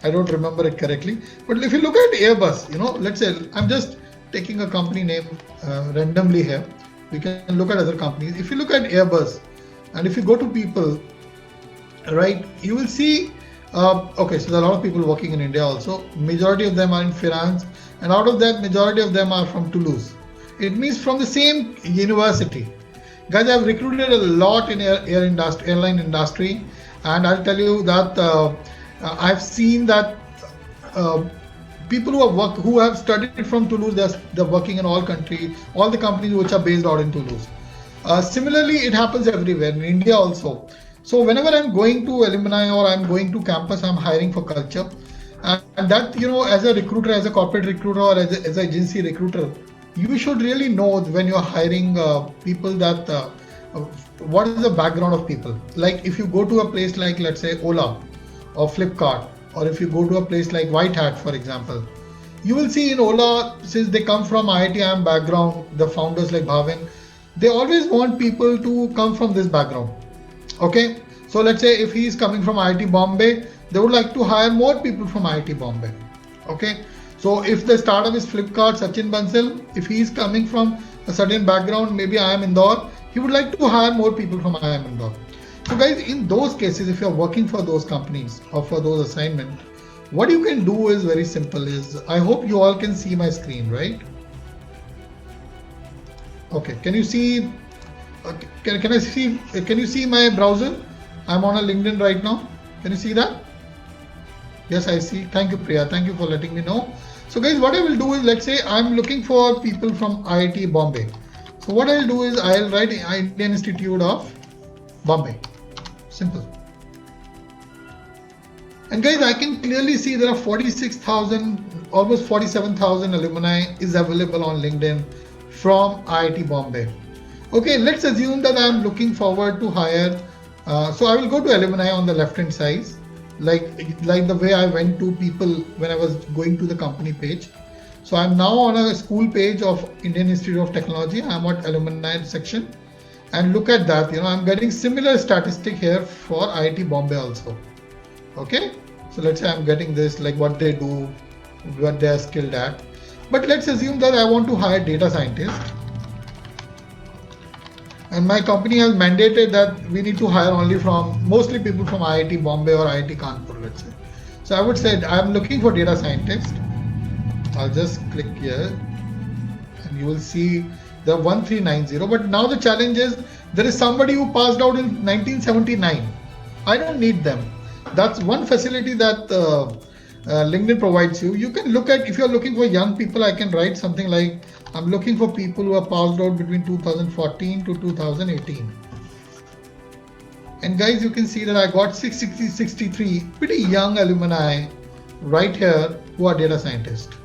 I don't remember it correctly. But if you look at Airbus, let's say I'm just taking a company name randomly here. We can look at other companies. If you look at Airbus and if you go to people, right, you will see, okay, so there are a lot of people working in India also. Majority of them are in finance, and out of that, majority of them are from Toulouse. It means from the same university. Guys, I've recruited a lot in airline industry, and I'll tell you that I've seen that people who have studied from Toulouse, they're working in all the companies which are based out in Toulouse. Similarly, it happens everywhere in India also. So whenever I'm going to alumni or I'm going to campus, I'm hiring for culture, and that as a recruiter, as a corporate recruiter or as an agency recruiter, you should really know when you're hiring people that what is the background of people. Like if you go to a place like, let's say, Ola or Flipkart, or if you go to a place like White Hat, for example, you will see in Ola, since they come from IITM background, the founders like Bhavin, they always want people to come from this background. Okay, so let's say if he is coming from IIT Bombay, they would like to hire more people from IIT Bombay. Okay, so if the startup is Flipkart, Sachin Bansal, if he is coming from a certain background, maybe IIM Indore, he would like to hire more people from IIM Indore. So guys, in those cases, if you're working for those companies or for those assignments, what you can do is very simple. I hope you all can see my screen, right? Okay, can you see? Can you see my browser? I'm on a LinkedIn right now. Can you see that? Yes, I see. Thank you, Priya. Thank you for letting me know. So guys, what I will do is, let's say I'm looking for people from IIT Bombay. So what I'll do is I'll write Indian Institute of Bombay. Simple. And guys, I can clearly see there are 46,000, almost 47,000 alumni is available on LinkedIn from IIT Bombay. Okay, let's assume that I'm looking forward to hire. So I will go to alumni on the left hand side, like the way I went to people when I was going to the company page. So I'm now on a school page of Indian Institute of Technology. I'm at alumni section, and look at that. I'm getting similar statistic here for IIT Bombay also. Okay, so let's say I'm getting this, like what they do, what they are skilled at. But let's assume that I want to hire data scientists, and my company has mandated that we need to hire mostly people from IIT Bombay or IIT Kanpur, let's say. So I would say I'm looking for data scientists. I'll just click here, and you will see They're 1390. But now the challenge is there is somebody who passed out in 1979. I don't need them. That's one facility that LinkedIn provides you. You can look at, if you're looking for young people, I can write something like, I'm looking for people who are passed out between 2014 to 2018. And guys, you can see that I got 63 pretty young alumni right here who are data scientists.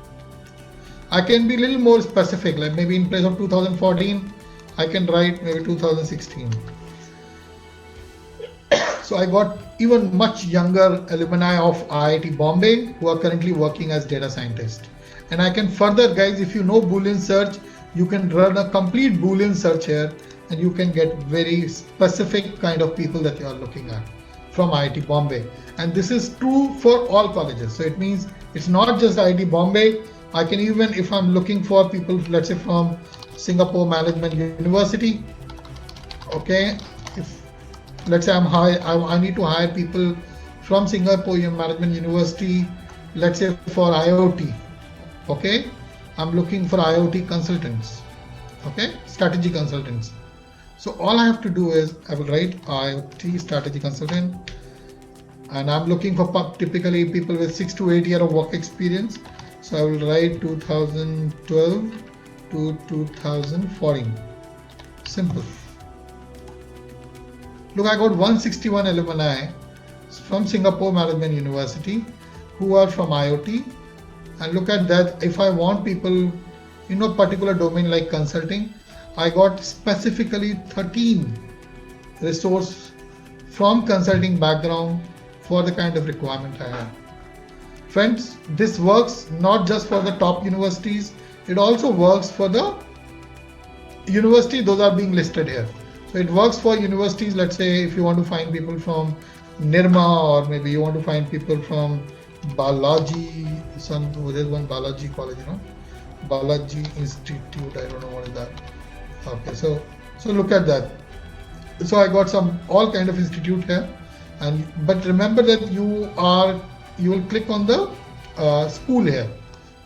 I can be a little more specific, like maybe in place of 2014, I can write maybe 2016. So I got even much younger alumni of IIT Bombay who are currently working as data scientists. And I can further, guys, if you know Boolean search, you can run a complete Boolean search here and you can get very specific kind of people that you are looking at from IIT Bombay. And this is true for all colleges. So it means it's not just IIT Bombay. I can even, if I'm looking for people, let's say from Singapore Management University, okay, if let's say I need to hire people from Singapore Management University, let's say for IoT, okay, I'm looking for IoT consultants, okay, strategy consultants. So all I have to do is I will write IoT strategy consultant, and I'm looking for typically people with 6 to 8 years of work experience. So I will write 2012 to 2014. Simple. Look, I got 161 alumni from Singapore Management University who are from IoT. And look at that. If I want people in a particular domain like consulting, I got specifically 13 resources from consulting background for the kind of requirement I have. Friends, this works not just for the top universities, it also works for the university, those are being listed here. So it works for universities, let's say if you want to find people from Nirma, or maybe you want to find people from Balaji, there's one Balaji college, Balaji Institute, I don't know what is that. Okay, so look at that. So I got all kind of institute here, but remember that you will click on the school here,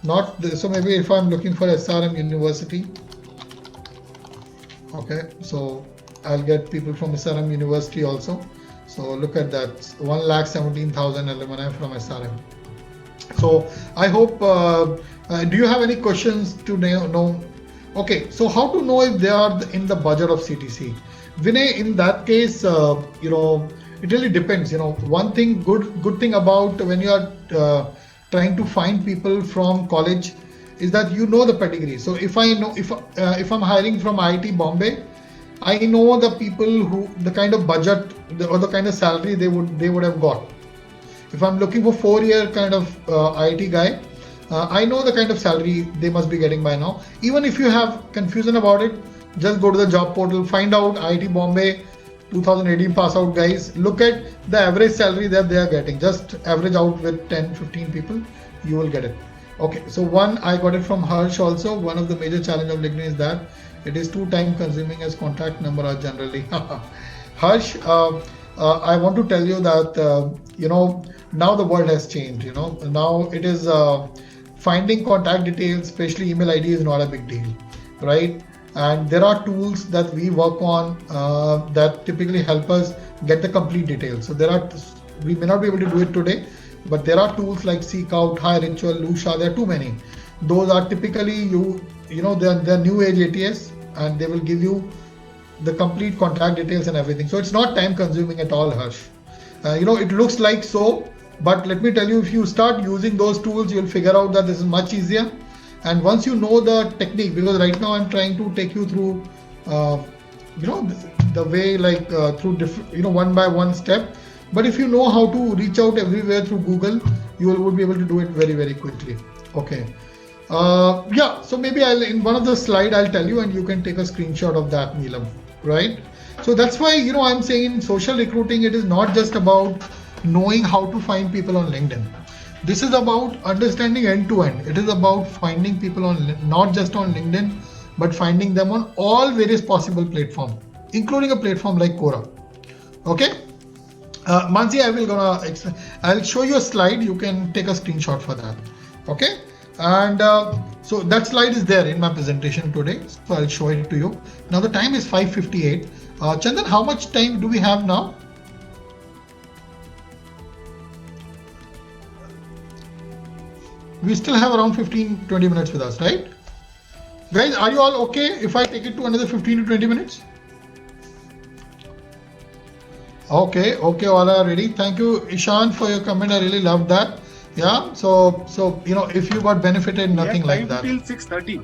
so maybe if I'm looking for SRM University, okay, so I'll get people from SRM University also. So look at that, 1,17,000 alumni from SRM. So I hope, do you have any questions to know? Okay, so how to know if they are in the budget of CTC? Vinay, in that case, it really depends. One thing, good thing about when you are trying to find people from college is that you know the pedigree. So if I know, if I'm hiring from IIT Bombay, I know the people the kind of budget or the kind of salary they would have got. If I'm looking for 4-year kind of IIT guy, I know the kind of salary they must be getting by now. Even if you have confusion about it, just go to the job portal, find out IIT Bombay 2018 pass out guys, look at the average salary that they are getting, just average out with 10-15 people, you will get it. Okay, so I got it from Harsh also. One of the major challenge of LinkedIn is that it is too time consuming as contact number are generally. Harsh, I want to tell you that now the world has changed. Now it is finding contact details, especially email ID, is not a big deal, right? And there are tools that we work on that typically help us get the complete details. So we may not be able to do it today, but there are tools like Seekout, HiRitual, Lusha. There are too many. Those are typically they're new age ATS, and they will give you the complete contact details and everything. So it's not time consuming at all, Harsh. It looks like so, but let me tell you, if you start using those tools, you'll figure out that this is much easier. And once you know the technique, because right now I'm trying to take you through, the way through different, one by one step. But if you know how to reach out everywhere through Google, you would be able to do it very, very quickly. Okay. So maybe in one of the slide I'll tell you, and you can take a screenshot of that, Neelam, right? So that's why, I'm saying in social recruiting, it is not just about knowing how to find people on LinkedIn. This is about understanding end to end. It is about finding people not just on LinkedIn, but finding them on all various possible platforms, including a platform like Quora. Okay. Mansi, I'll show you a slide. You can take a screenshot for that. Okay. And So that slide is there in my presentation today. So I'll show it to you. Now the time is 5:58. Chandan, how much time do we have now? We still have around 15-20 minutes with us, right? Guys, are you all okay if I take it to another 15 to 20 minutes? Okay, all are ready. Thank you, Ishan, for your comment. I really love that. Yeah, so if you got benefited, nothing like that. Till 6:30.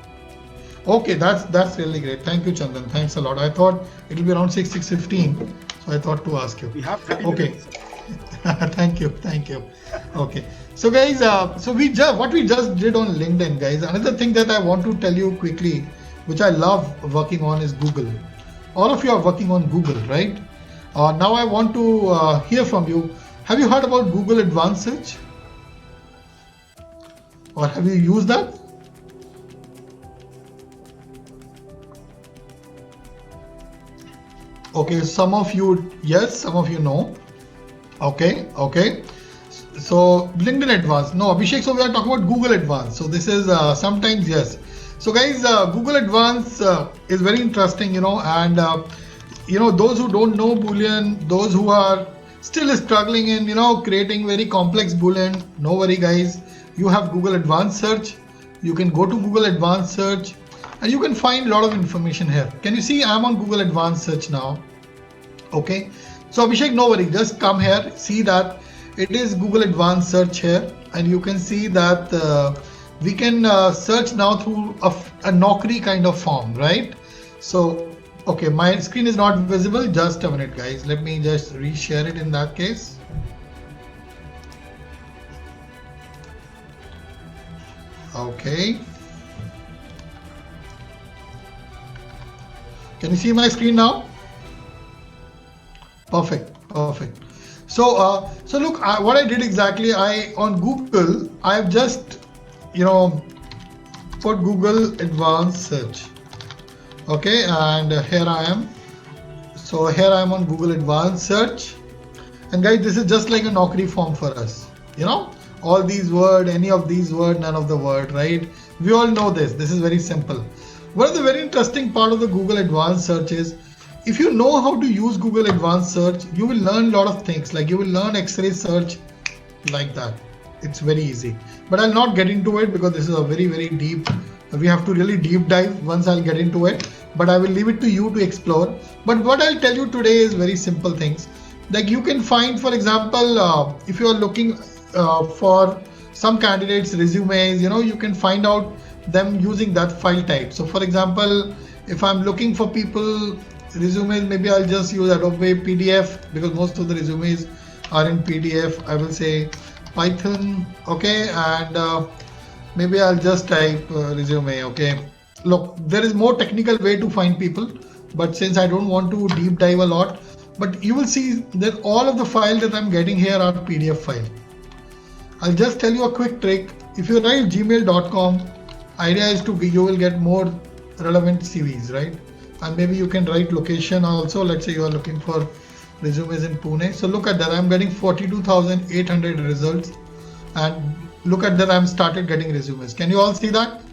Okay, that's really great. Thank you, Chandan. Thanks a lot. I thought it'll be around 6:15, so I thought to ask you. We have 30 okay. minutes. Thank you. Okay. So guys, what we just did on LinkedIn, guys. Another thing that I want to tell you quickly, which I love working on, is Google. All of you are working on Google, right? Now I want to hear from you. Have you heard about Google Advanced Search? Or have you used that? Okay, some of you yes, some of you no. Okay. So LinkedIn Advanced. No, Abhishek, so we are talking about Google Advanced. So this is sometimes yes. So guys, Google Advanced is very interesting, and those who don't know Boolean, those who are still struggling in, creating very complex Boolean, no worry guys, you have Google Advanced Search. You can go to Google Advanced Search and you can find a lot of information here. Can you see I'm on Google Advanced Search now? Okay. So Abhishek, no worry, just come here, see that it is Google Advanced Search here, and you can see that we can search now through a Naukri kind of form, right? So, okay, my screen is not visible. Just a minute, guys. Let me just reshare it in that case. Okay. Can you see my screen now? Perfect. So, look, what I did exactly, on Google, I've just, put Google Advanced Search. Okay, and here I am. So here I am on Google Advanced Search. And guys, this is just like a Naukri form for us. All these words, any of these words, none of the word, right? We all know this. This is very simple. One of the very interesting part of the Google Advanced Search is, if you know how to use Google Advanced Search, you will learn a lot of things. Like you will learn X-ray search like that. It's very easy. But I'll not get into it because this is a very, very deep, we have to really deep dive once I'll get into it. But I will leave it to you to explore. But what I'll tell you today is very simple things. Like you can find, for example, if you are looking for some candidates' resumes, you can find out them using that file type. So for example, if I'm looking for people resumes, maybe I'll just use Adobe PDF because most of the resumes are in PDF. I will say Python, okay, and maybe I'll just type resume, okay. Look, there is more technical way to find people, but since I don't want to deep dive a lot, but you will see that all of the files that I'm getting here are PDF file. I'll just tell you a quick trick. If you write gmail.com, idea is you will get more relevant CVs, right? And maybe you can write location also. Let's say you are looking for resumes in Pune. So look at that. I'm getting 42,800 results, and look at that. I'm started getting resumes. Can you all see that?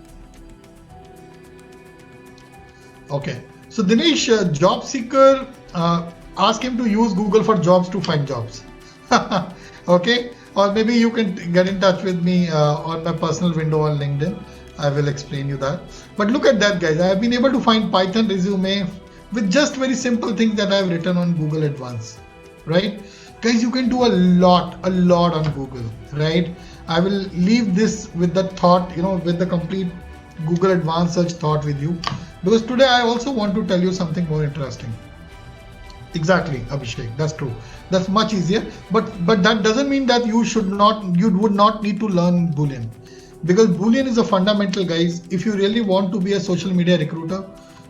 Okay. So Dinesh, job seeker, ask him to use Google for jobs to find jobs. Okay. Or maybe you can get in touch with me on my personal window on LinkedIn. I will explain you that. But look at that, guys. I have been able to find Python resume with just very simple things that I have written on Google Advanced, right? Guys, you can do a lot on Google, right? I will leave this with the thought, with the complete Google Advanced Search thought with you, because today I also want to tell you something more interesting. Exactly, Abhishek, that's true. That's much easier, but that doesn't mean that you would not need to learn Boolean, because Boolean is a fundamental, guys. If you really want to be a social media recruiter,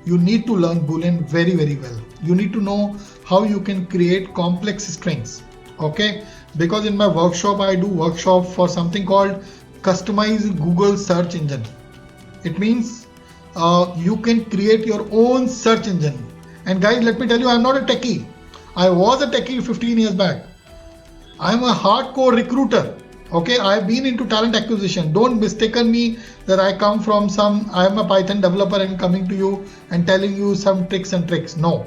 you need to learn Boolean very, very well. You need to know how you can create complex strings, okay? Because in my workshop, I do workshop for something called customized Google search engine. It means you can create your own search engine. And guys, let me tell you, I'm not a techie. I was a techie 15 years back. I'm a hardcore recruiter. Okay, I've been into talent acquisition. Don't mistaken me that I come from I'm a Python developer and coming to you and telling you some tricks. No,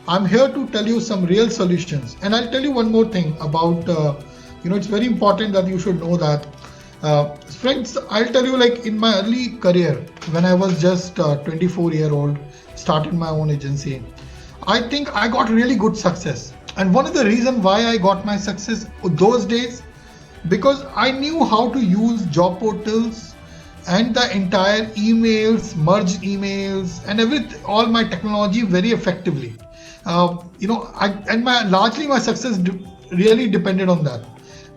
I'm here to tell you some real solutions. And I'll tell you one more thing about, it's very important that you should know that. Friends, I'll tell you, like in my early career, when I was just 24-year-old, started my own agency, I think I got really good success. And one of the reasons why I got my success those days, because I knew how to use job portals and the entire emails, merged emails, and all my technology very effectively. Largely my success really depended on that,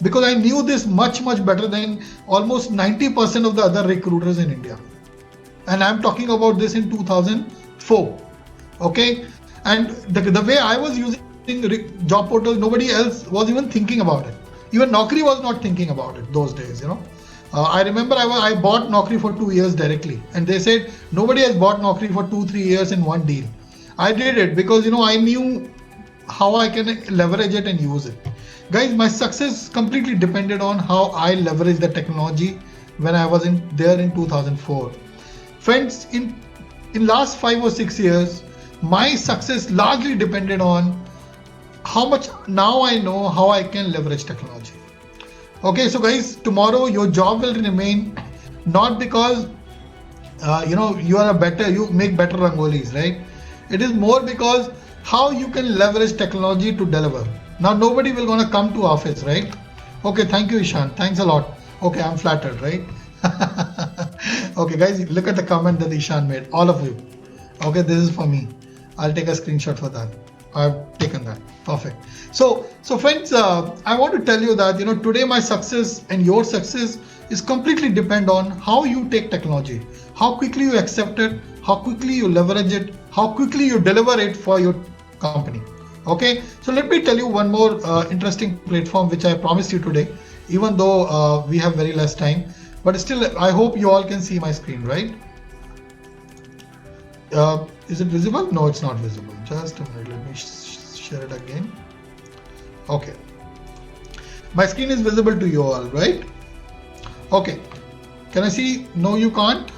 because I knew this much better than almost 90% of the other recruiters in India. And I'm talking about this in 2004. Okay, and the way I was using job portal, nobody else was even thinking about it. Even Naukri was not thinking about it those days, I remember I bought Naukri for 2 years directly, and they said nobody has bought Naukri for 2-3 years in one deal. I did it because I knew how I can leverage it and use it. Guys, my success completely depended on how I leveraged the technology when I was there in 2004. Friends, in last 5 or 6 years, my success largely depended on how much now I know how I can leverage technology. Okay, so guys, tomorrow your job will remain not because you make better rangolis, right? It is more because how you can leverage technology to deliver. Now nobody will gonna come to office, right? Okay, thank you, Ishan. Thanks a lot. Okay, I'm flattered, right? Okay, guys, look at the comment that Ishan made. All of you. Okay, this is for me. I'll take a screenshot for that. I've taken that. Perfect. So friends, I want to tell you that today my success and your success is completely depend on how you take technology, how quickly you accept it, how quickly you leverage it, how quickly you deliver it for your company. Okay, so let me tell you one more interesting platform which I promised you today, even though we have very less time, but still I hope you all can see my screen, right? Is it visible? No, it's not visible. Just a minute, let me share it again. Okay, my screen is visible to you all, right? Okay, can I see? No, you can't.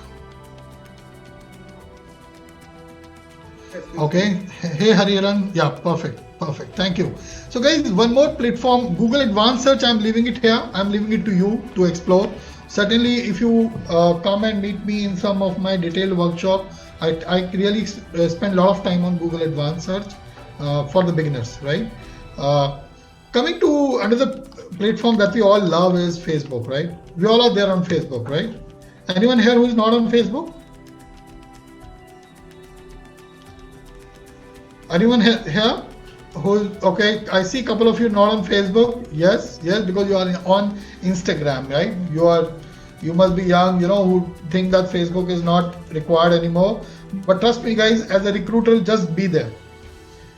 Okay, hey Hariharan, yeah, perfect, thank you. So guys, one more platform, Google Advanced Search, I'm leaving it here, I'm leaving it to you to explore. Certainly if you come and meet me in some of my detailed workshop, I really spend a lot of time on Google Advanced Search for the beginners, right? Coming to another platform that we all love is Facebook, right? We all are there on Facebook, right? Anyone here who is not on Facebook? Anyone here who, okay, I see a couple of you not on Facebook. Yes, because you are on Instagram, right? You must be young, who think that Facebook is not required anymore. But trust me guys, as a recruiter, just be there.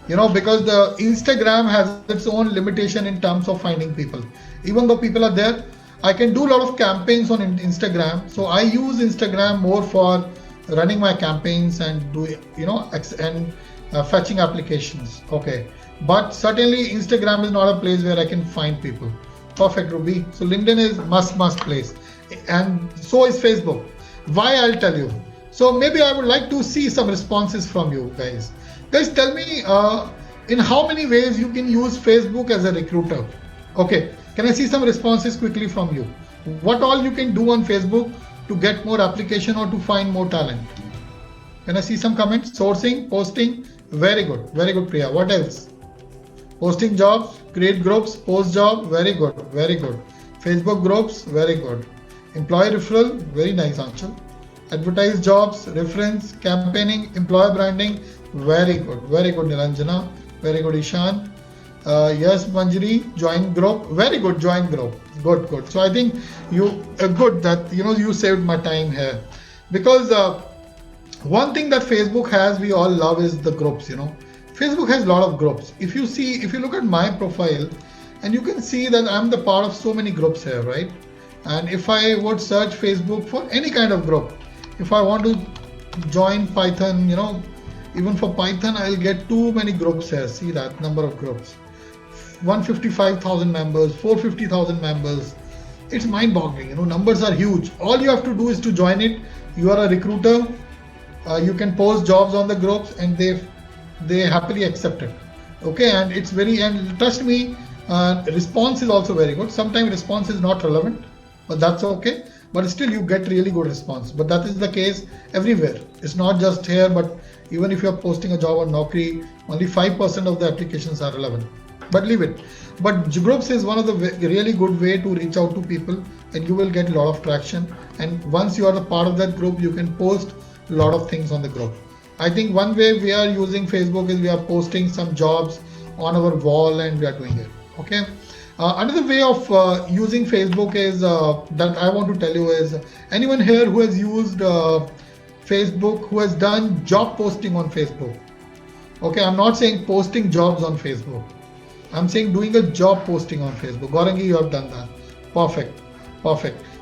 Because the Instagram has its own limitation in terms of finding people. Even though people are there, I can do a lot of campaigns on Instagram. So I use Instagram more for running my campaigns and doing, fetching applications. Okay, but certainly Instagram is not a place where I can find people. Perfect, Ruby. So LinkedIn is must place, and so is Facebook. Why? I'll tell you. So maybe I would like to see some responses from you guys. Guys, tell me in how many ways you can use Facebook as a recruiter. Okay, can I see some responses quickly from you? What all you can do on Facebook to get more application or to find more talent? Can I see some comments? Sourcing, posting. Very good, Priya. What else? Posting jobs, create groups, post job. Very good. Facebook groups. Very good. Employee referral. Very nice, Anshul. Advertise jobs, reference, campaigning, employer branding. Very good, Niranjana. Very good, Ishan. Yes, Manjari. Join group. Very good, join group. Good. So I think you good that you saved my time here, because one thing that Facebook has, we all love, is the groups. Facebook has a lot of groups. If you look at my profile, and you can see that I'm the part of so many groups here, right? And if I would search Facebook for any kind of group, if I want to join Python, even for Python, I'll get too many groups here. See that number of groups, 155,000 members, 450,000 members, It's mind-boggling. Numbers are huge. All you have to do is to join it. You are a recruiter. You can post jobs on the groups, and they happily accept it. Okay, and it's and trust me, response is also very good. Sometimes response is not relevant, but that's okay. But still, you get really good response. But that is the case everywhere. It's not just here, but even if you're posting a job on Naukri, only 5% of the applications are relevant. But leave it. But groups is one of the really good way to reach out to people, and you will get a lot of traction. And once you are the part of that group, you can post a lot of things on the group. I think one way we are using Facebook is we are posting some jobs on our wall, and we are doing it. Okay. Another way of using Facebook is that I want to tell you is anyone here who has used Facebook, who has done job posting on Facebook. Okay, I'm not saying posting jobs on Facebook. I'm saying doing a job posting on Facebook. Gaurangi, you have done that. Perfect.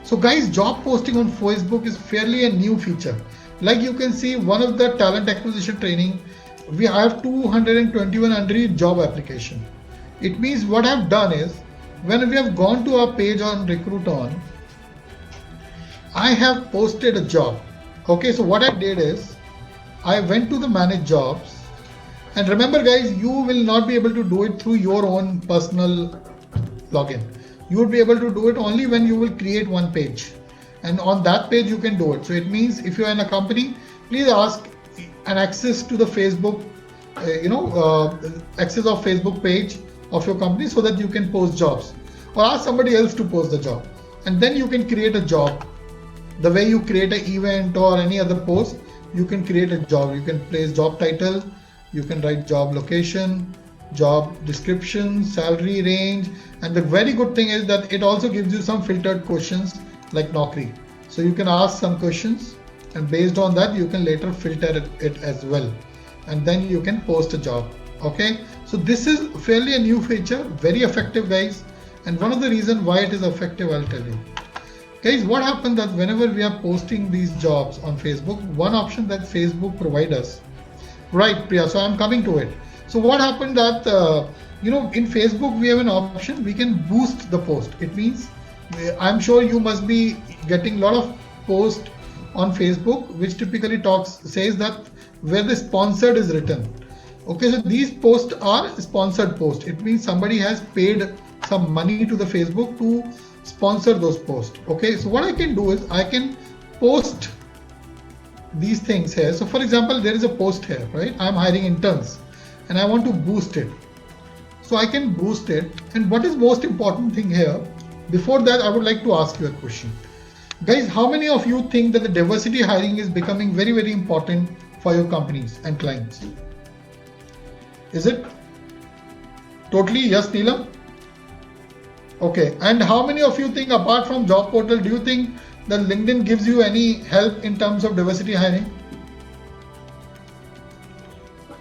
So guys, job posting on Facebook is fairly a new feature. Like you can see, one of the talent acquisition training, we have 221 job application. It means what I've done is, when we have gone to our page on Recruiton, I have posted a job. Okay, so what I did is, I went to the manage jobs, and remember guys, you will not be able to do it through your own personal login. You will be able to do it only when you will create one page, and on that page you can do it. So it means if you are in a company, please ask an access to the Facebook, access of Facebook page of your company so that you can post jobs, or ask somebody else to post the job, and then you can create a job. The way you create an event or any other post, you can create a job. You can place job title, you can write job location, job description, salary range, and the very good thing is that it also gives you some filtered questions like Naukri. So you can ask some questions, and based on that you can later filter it as well, and then you can post a job. Okay, so this is fairly a new feature, very effective guys, and one of the reasons why it is effective, I'll tell you. Guys, what happened that whenever we are posting these jobs on Facebook, one option that Facebook provide us, right Priya, so I'm coming to it. So what happened that in Facebook we have an option, we can boost the post. It means, I'm sure you must be getting a lot of posts on Facebook which typically says that where the sponsored is written. Okay, so these posts are sponsored posts. It means somebody has paid some money to the Facebook to sponsor those posts. Okay, so what I can do is I can post these things here. So for example, there is a post here, right? I'm hiring interns and I want to boost it. So I can boost it. And what is most important thing here, before that I would like to ask you a question. Guys, how many of you think that the diversity hiring is becoming very, very important for your companies and clients? Is it? Totally yes, Neelam? Okay, and how many of you think apart from job portal, do you think that LinkedIn gives you any help in terms of diversity hiring?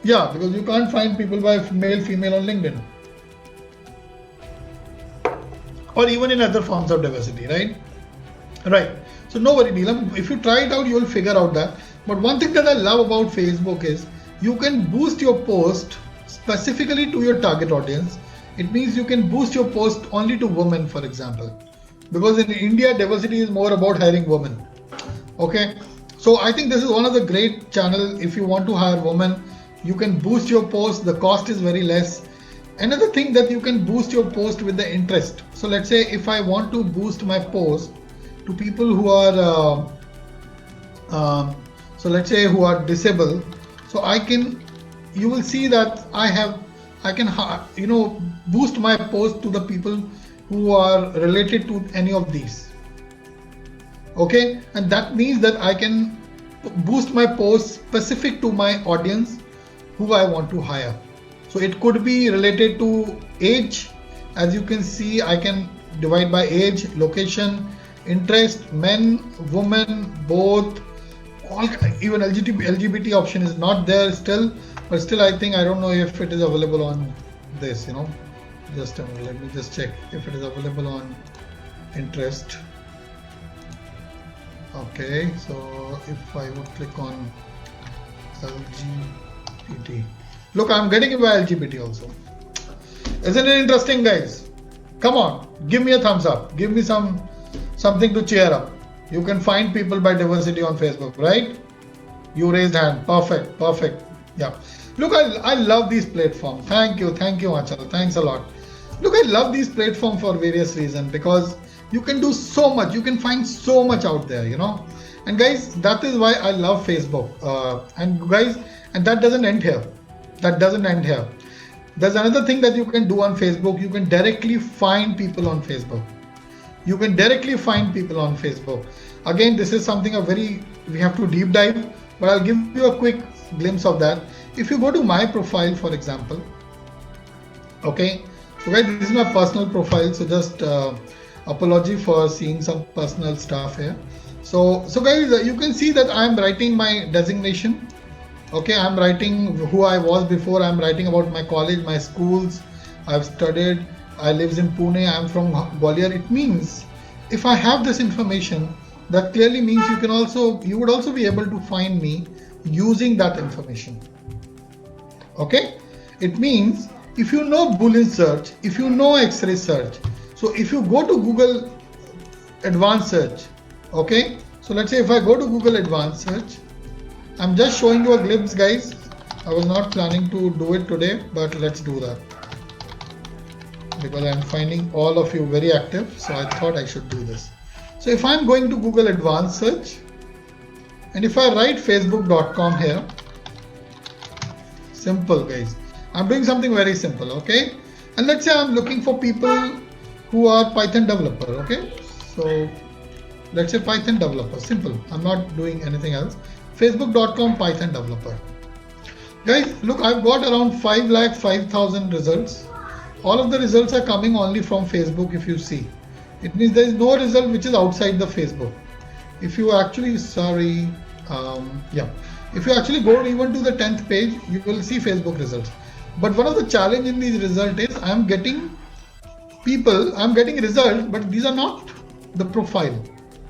Yeah, because you can't find people by male, female on LinkedIn. Or even in other forms of diversity, right? Right. So no worry, Neelam. If you try it out, you will figure out that. But one thing that I love about Facebook is you can boost your post specifically to your target audience. It means you can boost your post only to women, for example, because in India, diversity is more about hiring women. Okay. So I think this is one of the great channels. If you want to hire women, you can boost your post. The cost is very less. Another thing that you can boost your post with the interest. So let's say if I want to boost my post to people who are, so let's say who are disabled. So you will see that I can boost my post to the people who are related to any of these. Okay, and that means that I can boost my post specific to my audience who I want to hire. So it could be related to age. As you can see, I can divide by age, location, interest, men, women, both. Even LGBT option is not there still, but still I think, I don't know if it is available on this, just a minute, let me just check if it is available on interest. Okay, so if I would click on LGBT, look, I'm getting it by LGBT also. Isn't it interesting, guys? Come on, give me a thumbs up, give me some something to cheer up. You can find people by diversity on Facebook, right? You raised hand. Perfect, perfect. Yeah. Look, I love these platforms. Thank you, Achal. Thanks a lot. Look, I love these platforms for various reasons because you can do so much. You can find so much out there, you know. And guys, that is why I love Facebook. And that doesn't end here. That doesn't end here. There's another thing that you can do on Facebook. You can directly find people on Facebook. You can directly find people on Facebook. Again, this is something we have to deep dive, but I'll give you a quick glimpse of that. If you go to my profile, for example, okay, so guys, this is my personal profile. So just apology for seeing some personal stuff here. So guys, you can see that I'm writing my designation. Okay, I'm writing who I was before. I'm writing about my college, my schools. I've studied. I live in Pune. I'm from Gwalior. It means if I have this information, that clearly means you would also be able to find me using that information. Okay, it means if you know Boolean search, if you know X-ray search, so if you go to Google Advanced Search, okay, so let's say if I go to Google Advanced Search, I'm just showing you a glimpse, guys. I was not planning to do it today, but let's do that because I'm finding all of you very active, so I thought I should do this. So if I'm going to Google Advanced Search and if I write facebook.com here, simple guys, I'm doing something very simple, okay, and let's say I'm looking for people who are Python developer, okay, so let's say Python developer, simple, I'm not doing anything else, facebook.com Python developer. Guys, look, I've got around 5,05,000 results. All of the results are coming only from Facebook. If you see, it means there is no result which is outside the Facebook. If you actually, if you actually go even to the 10th page, you will see Facebook results. But one of the challenge in these results is I'm getting results, but these are not the profile.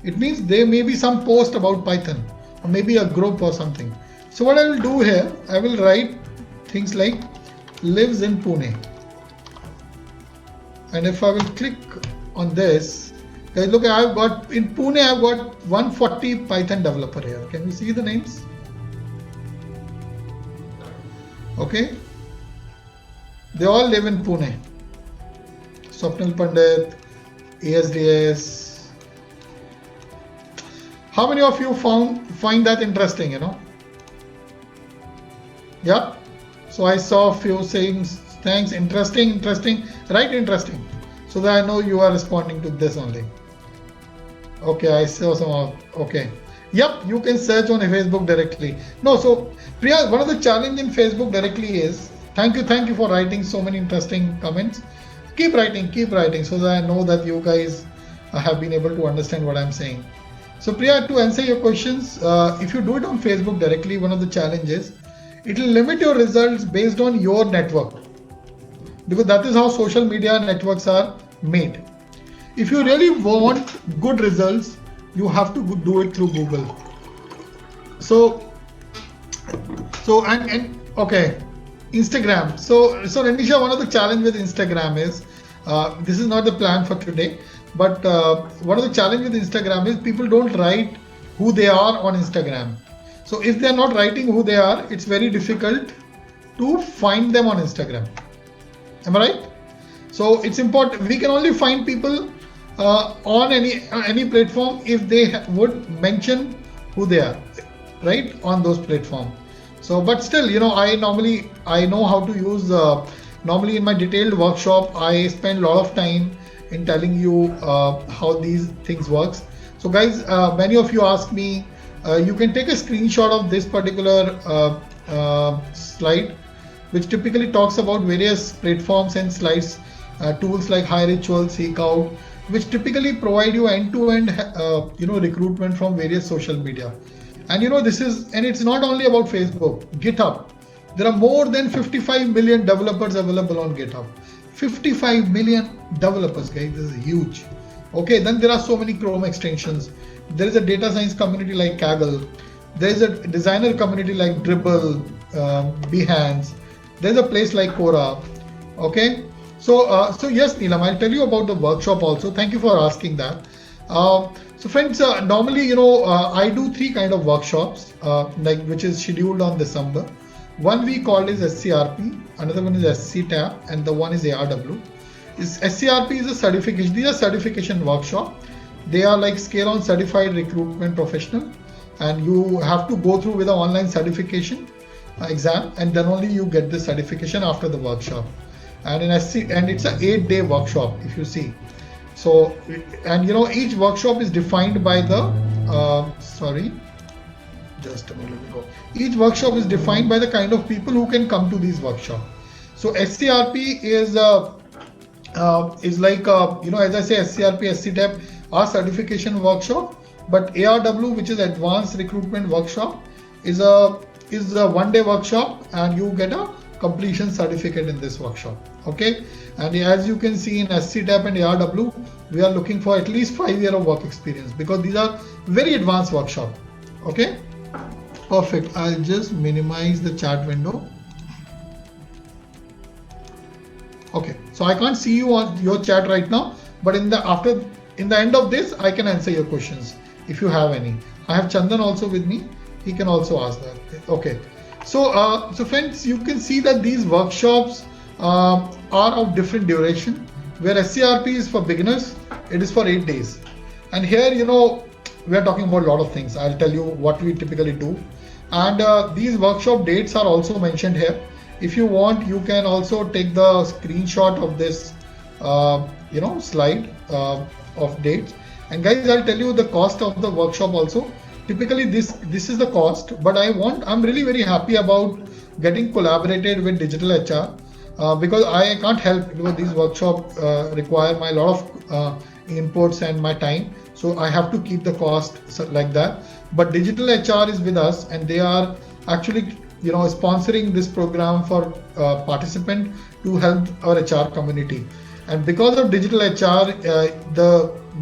It means there may be some post about Python or maybe a group or something. So what I will do here, I will write things like lives in Pune. And if I will click on this, guys, look, I've got in Pune, I've got 140 Python developer here. Can you see the names? Okay. They all live in Pune. Swapnil Pandit, ASDS. How many of you find that interesting, you know? Yeah. So I saw a few saying, thanks, interesting, right, interesting. So that I know you are responding to this only. Okay, I saw some of, okay. Yep, you can search on Facebook directly. No, so Priya, one of the challenge in Facebook directly is, thank you for writing so many interesting comments. Keep writing so that I know that you guys have been able to understand what I'm saying. So Priya, to answer your questions, if you do it on Facebook directly, one of the challenges, it will limit your results based on your network, because that is how social media networks are made. If you really want good results, you have to do it through Google. So okay, Instagram. So Renisha, one of the challenge with Instagram is, this is not the plan for today, but one of the challenge with Instagram is people don't write who they are on Instagram. So if they are not writing who they are, it's very difficult to find them on Instagram. Am I right? So it's important. We can only find people on any platform if they would mention who they are, right, on those platforms. So, but still, you know, I know how to use. Normally, in my detailed workshop, I spend a lot of time in telling you how these things works. So, guys, many of you ask me. You can take a screenshot of this particular slide, which typically talks about various platforms and slides, tools like HighRitual, Seekout, which typically provide you end-to-end, recruitment from various social media. And it's not only about Facebook, GitHub. There are more than 55 million developers available on GitHub. 55 million developers, guys, this is huge. Okay, then there are so many Chrome extensions. There is a data science community like Kaggle. There is a designer community like Dribble, Behance. There's a place like Quora. Okay, so yes, Neelam, I'll tell you about the workshop also. Thank you for asking that. So friends, normally, I do three kind of workshops, which is scheduled on December. One we called is SCRP, another one is SCTAP, and the one is ARW. SCRP is a certification. These are certification workshop. They are like scale on certified recruitment professional, and you have to go through with an online certification exam, and then only you get the certification after the workshop. And in SC, and it's an 8-day workshop, if you see. So, and each workshop is defined by the just a moment ago. Each workshop is defined by the kind of people who can come to these workshops. So SCRP is like as I say, SCRP, SCTAP are certification workshop, but ARW, which is advanced recruitment workshop, is a 1-day workshop, and you get a completion certificate in this workshop. Okay, and as you can see in SCTAP and ARW, we are looking for at least 5 years of work experience, because these are very advanced workshop. Okay, perfect. I'll just minimize the chat window. Okay, so I can't see you on your chat right now, but in the end of this, I can answer your questions if you have any. I have Chandan also with me. He can also ask that. Okay, so friends, you can see that these workshops are of different duration. Where SCRP is for beginners, it is for 8 days, and here we are talking about a lot of things. I'll tell you what we typically do, and these workshop dates are also mentioned here. If you want, you can also take the screenshot of this slide of dates. And guys, I'll tell you the cost of the workshop also. Typically this is the cost, but I'm really very happy about getting collaborated with Digital HR, because I can't help, because these workshops require my lot of inputs and my time, so I have to keep the cost like that. But Digital HR is with us, and they are actually sponsoring this program for participant to help our HR community. And because of Digital HR,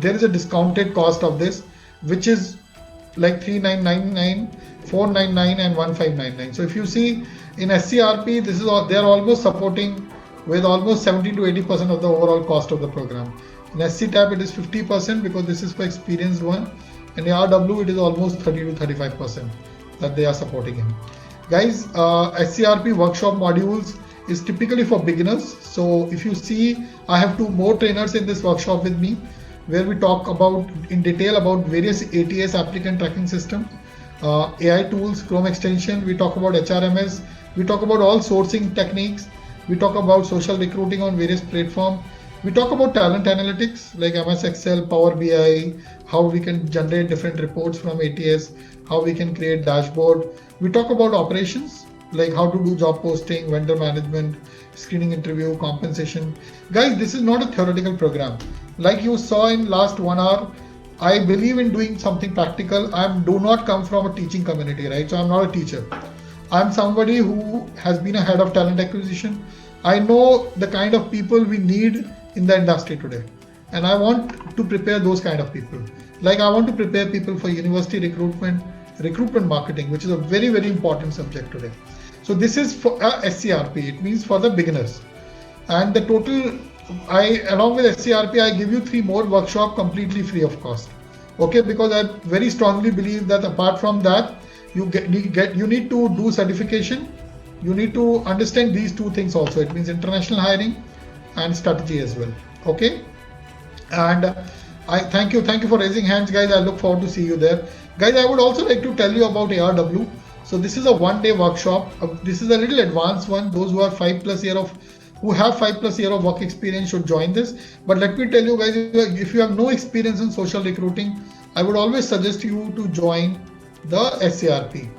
there is a discounted cost of this, which is like 3999, 499 and 1599. So if you see in SCRP, they are almost supporting with almost 70 to 80% of the overall cost of the program. In SCTAP, it is 50% because this is for experienced one, and in RW, it is almost 30 to 35% that they are supporting him. Guys, SCRP workshop modules is typically for beginners. So if you see, I have 2 more trainers in this workshop with me, where we talk about in detail about various ATS applicant tracking system, AI tools, Chrome extension. We talk about HRMS. We talk about all sourcing techniques. We talk about social recruiting on various platforms. We talk about talent analytics like MS Excel, Power BI, how we can generate different reports from ATS, how we can create dashboard. We talk about operations like how to do job posting, vendor management, screening interview, compensation. Guys, this is not a theoretical program. Like you saw in last 1 hour, I believe in doing something practical. I do not come from a teaching community, right? So I'm not a teacher. I'm somebody who has been a head of talent acquisition. I know the kind of people we need in the industry today, and I want to prepare those kind of people. Like I want to prepare people for university recruitment marketing, which is a very, very important subject today. So this is for SCRP. It means for the beginners. And the total, along with SCRP, I give you 3 more workshops completely free of cost. Okay, because I very strongly believe that apart from that, you need to do certification. You need to understand these 2 things also. It means international hiring and strategy as well. Okay, and I thank you for raising hands, guys. I look forward to see you there, guys. I would also like to tell you about ARW. So this is a 1-day workshop. This is a little advanced one. Those who are 5+ year of work experience should join this. But let me tell you guys, if you have no experience in social recruiting, I would always suggest you to join the SCRP.